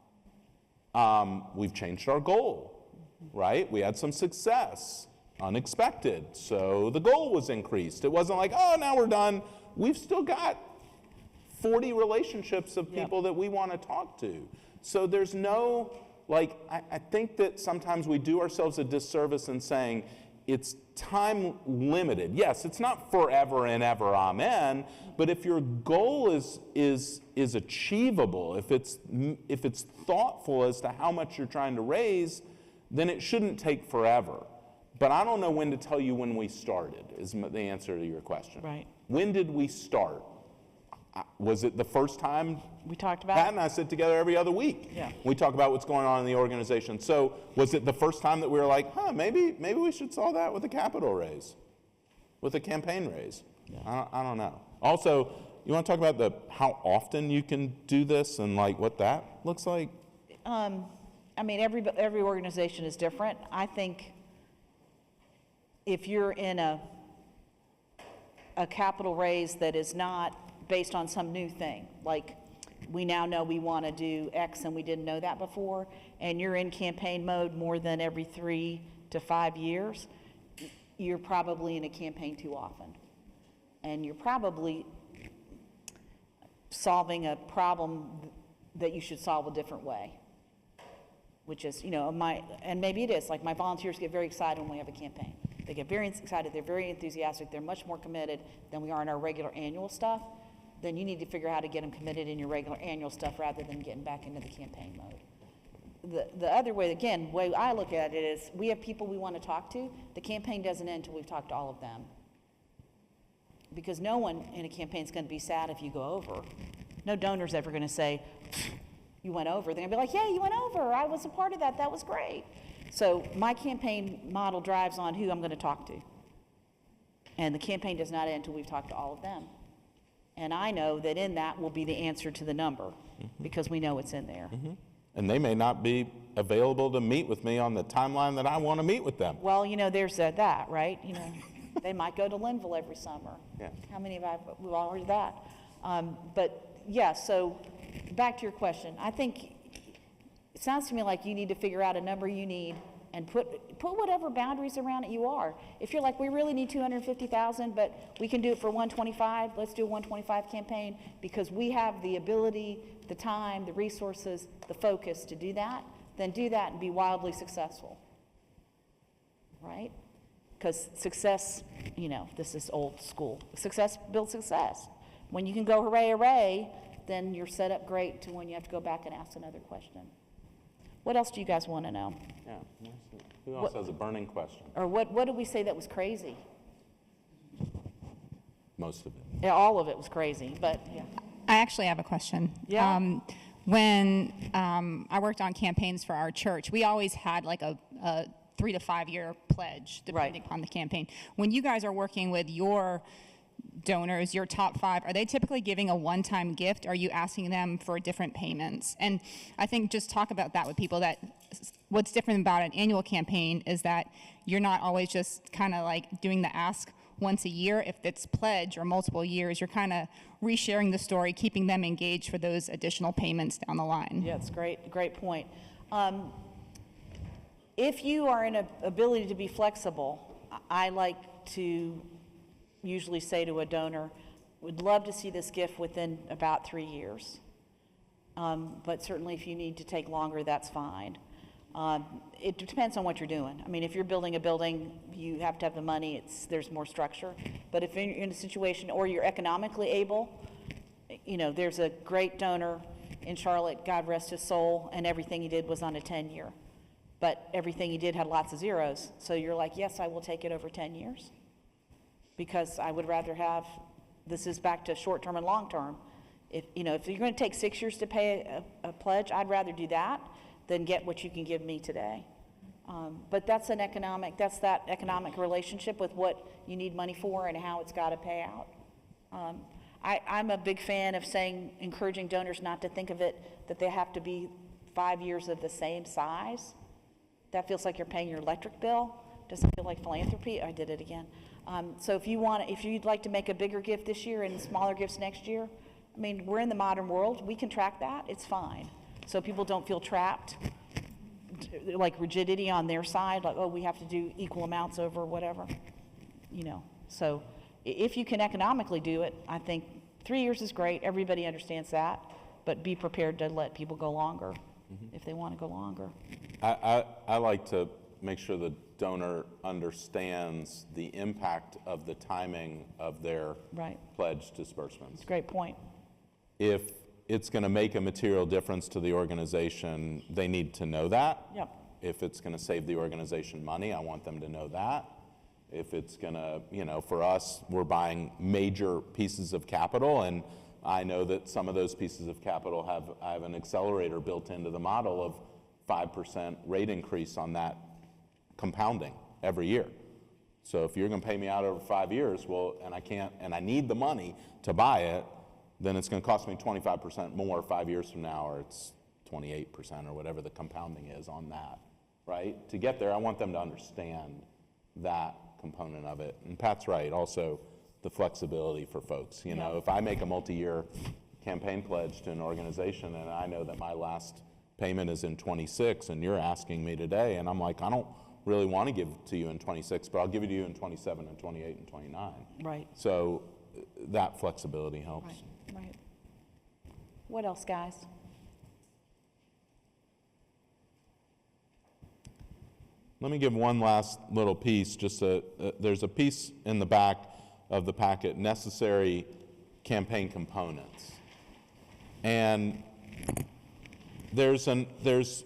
We've changed our goal, right? We had some success, unexpected, so the goal was increased. It wasn't like, oh, now we're done. We've still got 40 relationships of people that we want to talk to. So there's no, I think that sometimes we do ourselves a disservice in saying it's time limited. Yes, it's not forever and ever, amen, but if your goal is achievable, if it's thoughtful as to how much you're trying to raise, then it shouldn't take forever. But I don't know when to tell you when we started, is the answer to your question. Right. When did we start? Was it the first time We talked about Pat and I sit together every other week? Yeah. We talk about what's going on in the organization. So was it the first time that we were like, maybe we should solve that with a capital raise, with a campaign raise? Yeah. I don't know. Also, you want to talk about how often you can do this and what that looks like? Every organization is different. I think if you're in a capital raise that is not based on some new thing, like we now know we want to do X and we didn't know that before, and you're in campaign mode more than every 3 to 5 years, you're probably in a campaign too often. And you're probably solving a problem that you should solve a different way, which is, and maybe it is, like my volunteers get very excited when we have a campaign. They get very excited, they're very enthusiastic, they're much more committed than we are in our regular annual stuff. Then you need to figure out how to get them committed in your regular annual stuff rather than getting back into the campaign mode. The other way, again, the way I look at it is we have people we want to talk to. The campaign doesn't end until we've talked to all of them. Because no one in a campaign is going to be sad if you go over. No donor's ever going to say, you went over. They're going to be like, yeah, you went over. I was a part of that. That was great. So my campaign model drives on who I'm going to talk to. And the campaign does not end until we've talked to all of them. And I know that in that will be the answer to the number, because we know it's in there. And they may not be available to meet with me on the timeline that I want to meet with them. Well, there's that, right? They might go to Linville every summer. Yeah. How many we've all heard that. But yeah, so back to your question. I think it sounds to me like you need to figure out a number you need and put whatever boundaries around it you are. If you're like, we really need 250,000, but we can do it for 125, let's do a 125 campaign because we have the ability, the time, the resources, the focus to do that, then do that and be wildly successful, right? Because success, this is old school. Success builds success. When you can go hooray, hooray, then you're set up great to when you have to go back and ask another question. What else do you guys want to know? Yeah. Who else has a burning question? Or what did we say that was crazy? Most of it. Yeah, all of it was crazy, but yeah. I actually have a question. Yeah. When I worked on campaigns for our church, we always had like a 3 to 5 year pledge depending on the campaign. When you guys are working with your donors, your top 5, are they typically giving a one-time gift? Or are you asking them for different payments? And I think just talk about that with people, that what's different about an annual campaign is that you're not always just kind of like doing the ask once a year. If it's pledge or multiple years, you're kind of resharing the story, keeping them engaged for those additional payments down the line. Yeah, it's great point. If you are in an ability to be flexible, I like to usually say to a donor, would love to see this gift within about 3 years. But certainly if you need to take longer, that's fine. It depends on what you're doing. I mean, if you're building a building, you have to have the money, there's more structure. But if you're in a situation, or you're economically able, you know, there's a great donor in Charlotte, God rest his soul, and everything he did was on a 10-year. But everything he did had lots of zeros. So you're like, yes, I will take it over 10 years. Because I would rather have, this is back to short-term and long-term. If, you know, if you're going to take 6 years to pay a pledge, I'd rather do that than get what you can give me today. But that's that economic relationship with what you need money for and how it's got to pay out. I'm a big fan of encouraging donors not to think of it that they have to be 5 years of the same size. That feels like you're paying your electric bill. Doesn't feel like philanthropy. I did it again. So if you'd like to make a bigger gift this year and smaller gifts next year, I mean, we're in the modern world. We can track that. It's fine. So people don't feel trapped, like rigidity on their side, like, oh, we have to do equal amounts over whatever, you know. So if you can economically do it, I think 3 years is great. Everybody understands that. But be prepared to let people go longer if they want to go longer. I like to make sure the donor understands the impact of the timing of their pledge disbursements. That's a great point. If it's going to make a material difference to the organization, they need to know that. Yep. If it's going to save the organization money, I want them to know that. If it's going to, you know, for us, we're buying major pieces of capital, and I know that some of those pieces of capital have an accelerator built into the model of 5% rate increase on that compounding every year. So if you're going to pay me out over 5 years, well, and I need the money to buy it, then it's going to cost me 25% more 5 years from now, or it's 28% or whatever the compounding is on that, right? To get there, I want them to understand that component of it. And Pat's right, also the flexibility for folks. You know, if I make a multi-year campaign pledge to an organization and I know that my last payment is in 26 and you're asking me today, and I'm like, I don't really want to give it to you in 26, but I'll give it to you in 27 and 28 and 29. Right. So that flexibility helps. Right. What else, guys? Let me give one last little piece. There's a piece in the back of the packet, necessary campaign components. And there's a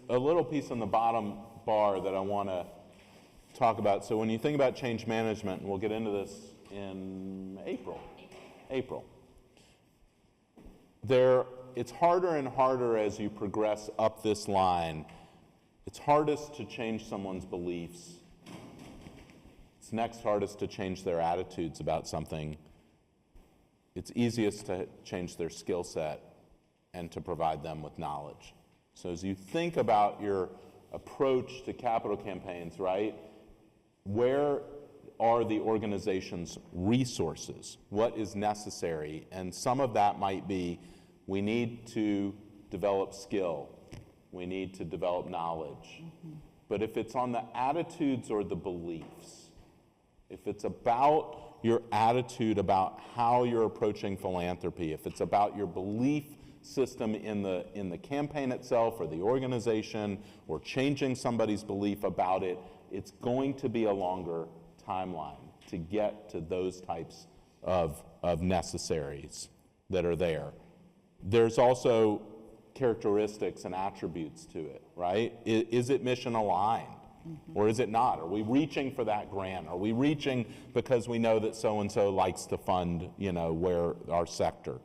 little piece on the bottom bar that I want to talk about. So when you think about change management, and we'll get into this in April. It's harder and harder as you progress up this line. It's hardest to change someone's beliefs. It's next hardest to change their attitudes about something. It's easiest to change their skill set and to provide them with knowledge. So as you think about your approach to capital campaigns, right, where are the organization's resources? What is necessary? And some of that might be, we need to develop skill. We need to develop knowledge. But if it's on the attitudes or the beliefs, if it's about your attitude about how you're approaching philanthropy, if it's about your belief system in the campaign itself or the organization or changing somebody's belief about it, it's going to be a longer timeline to get to those types of necessaries that are there. There's also characteristics and attributes to it, right? Is it mission aligned? Or is it not? Are we reaching for that grant? Are we reaching because we know that so-and-so likes to fund, you know, where our sector?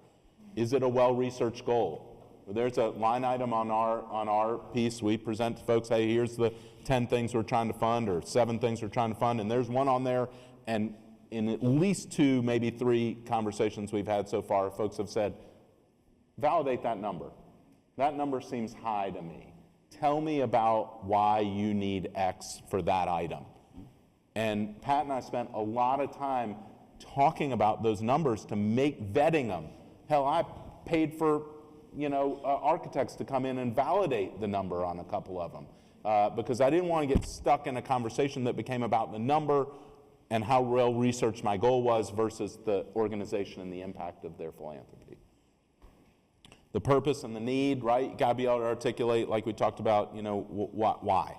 Is it a well-researched goal? There's a line item on our piece. We present to folks, hey, here's the 10 things we're trying to fund or 7 things we're trying to fund, and there's one on there, and in at least 2, maybe 3 conversations we've had so far, folks have said, validate that number. That number seems high to me. Tell me about why you need X for that item. And Pat and I spent a lot of time talking about those numbers to vetting them. Hell, I paid for, you know, architects to come in and validate the number on a couple of them because I didn't want to get stuck in a conversation that became about the number and how well researched my goal was versus the organization and the impact of their philanthropy. The purpose and the need, right? You got to be able to articulate, like we talked about, you know, why,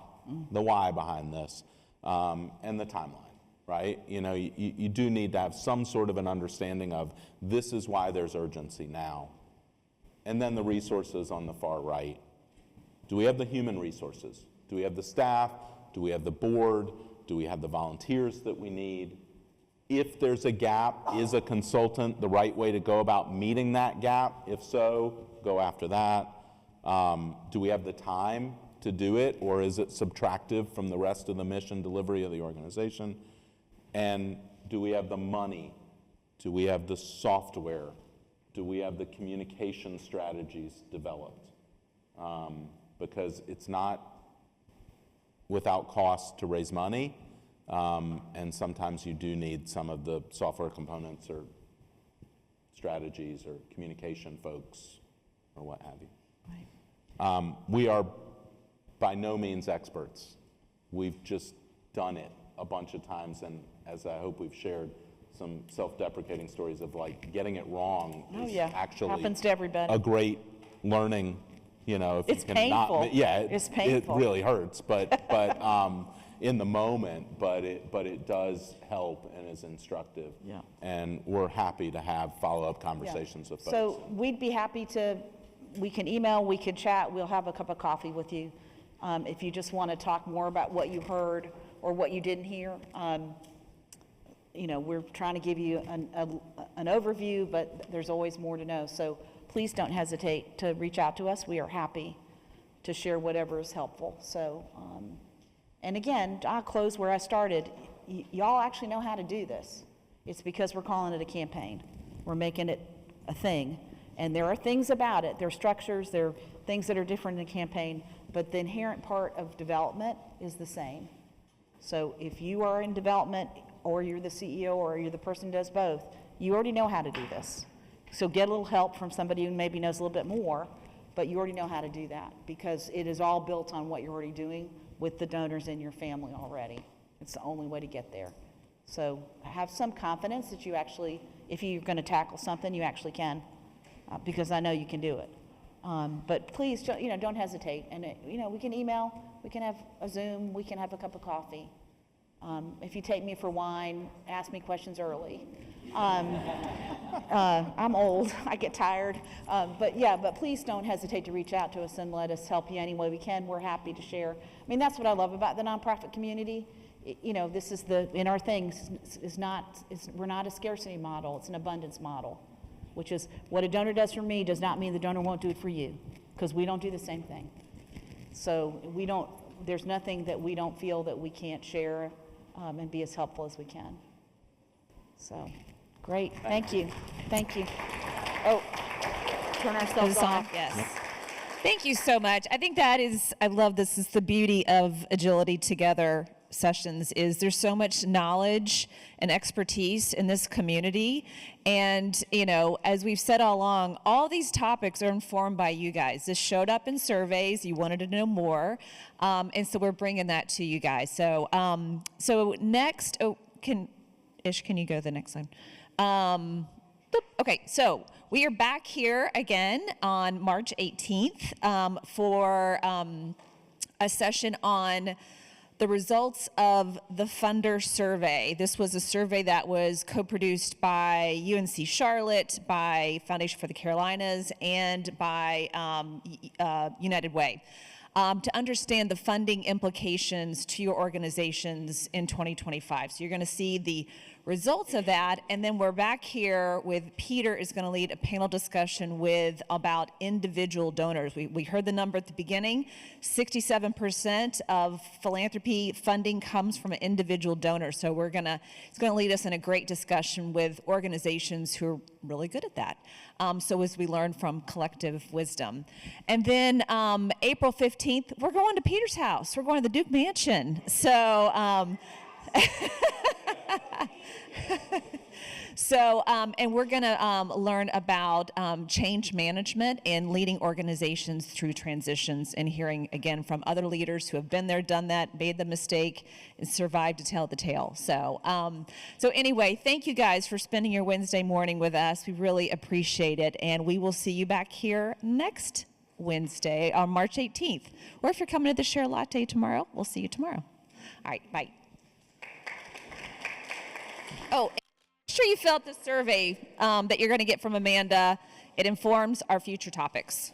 the why behind this, and the timeline, right? You know, you do need to have some sort of an understanding of this is why there's urgency now, and then the resources on the far right. Do we have the human resources? Do we have the staff? Do we have the board? Do we have the volunteers that we need? If there's a gap, is a consultant the right way to go about meeting that gap? If so, go after that. Do we have the time to do it, or is it subtractive from the rest of the mission delivery of the organization? And do we have the money? Do we have the software? Do we have the communication strategies developed? Because it's not without cost to raise money, and sometimes you do need some of the software components or strategies or communication folks or what have you. Right. We are by no means experts. We've just done it a bunch of times, and as I hope we've shared, some self-deprecating stories of like getting it wrong is actually happens to everybody. A great learning, you know, if it's you can painful. not, yeah, it's painful. It really hurts, but in the moment, but it does help and is instructive. Yeah. And we're happy to have follow-up conversations with folks. So we'd be happy to, we can email, we can chat, we'll have a cup of coffee with you. If you just want to talk more about what you heard or what you didn't hear. You know, we're trying to give you an overview, but there's always more to know. So please don't hesitate to reach out to us. We are happy to share whatever is helpful. So, and again, I'll close where I started. Y'all actually know how to do this. It's because we're calling it a campaign. We're making it a thing. And there are things about it. There are structures, there are things that are different in a campaign, but the inherent part of development is the same. So if you are in development, or you're the CEO, or you're the person who does both, you already know how to do this. So get a little help from somebody who maybe knows a little bit more, but you already know how to do that because it is all built on what you're already doing with the donors in your family already. It's the only way to get there. So have some confidence that you actually, if you're going to tackle something, you actually can, because I know you can do it. But please, you know, don't hesitate. And you know, we can email, we can have a Zoom, we can have a cup of coffee. If you take me for wine, ask me questions early. I'm old, I get tired. But please don't hesitate to reach out to us and let us help you any way we can. We're happy to share. I mean, that's what I love about the nonprofit community. You know, this is in our things, we're not a scarcity model, it's an abundance model, which is what a donor does for me does not mean the donor won't do it for you, because we don't do the same thing. So there's nothing that we don't feel that we can't share and be as helpful as we can. So, great, thank you. Thank you. Oh, turn ourselves off. Yes. Thank you so much. I think I love this is the beauty of Agility Together sessions is there's so much knowledge and expertise in this community. And, you know, as we've said all along, all these topics are informed by you guys. This showed up in surveys. You wanted to know more. And so we're bringing that to you guys. So, next, can you go to the next slide? Okay, so we are back here again on March 18th for a session on the results of the funder survey. This was a survey that was co-produced by UNC Charlotte, by Foundation for the Carolinas, and by United Way to understand the funding implications to your organizations in 2025. So you're going to see the results of that, and then we're back here with Peter is going to lead a panel discussion about individual donors. We heard the number at the beginning, 67% of philanthropy funding comes from an individual donor. So it's going to lead us in a great discussion with organizations who are really good at that. So as we learn from collective wisdom. And then April 15th, we're going to Peter's house. We're going to the Duke Mansion. So, and we're going to learn about change management and leading organizations through transitions and hearing again from other leaders who have been there, done that, made the mistake, and survived to tell the tale. So anyway, thank you guys for spending your Wednesday morning with us. We really appreciate it, and we will see you back here next Wednesday on March 18th. Or if you're coming to the Share Latte tomorrow, we'll see you tomorrow. All right, bye. Oh. sure you fill out the survey that you're going to get from Amanda. It informs our future topics.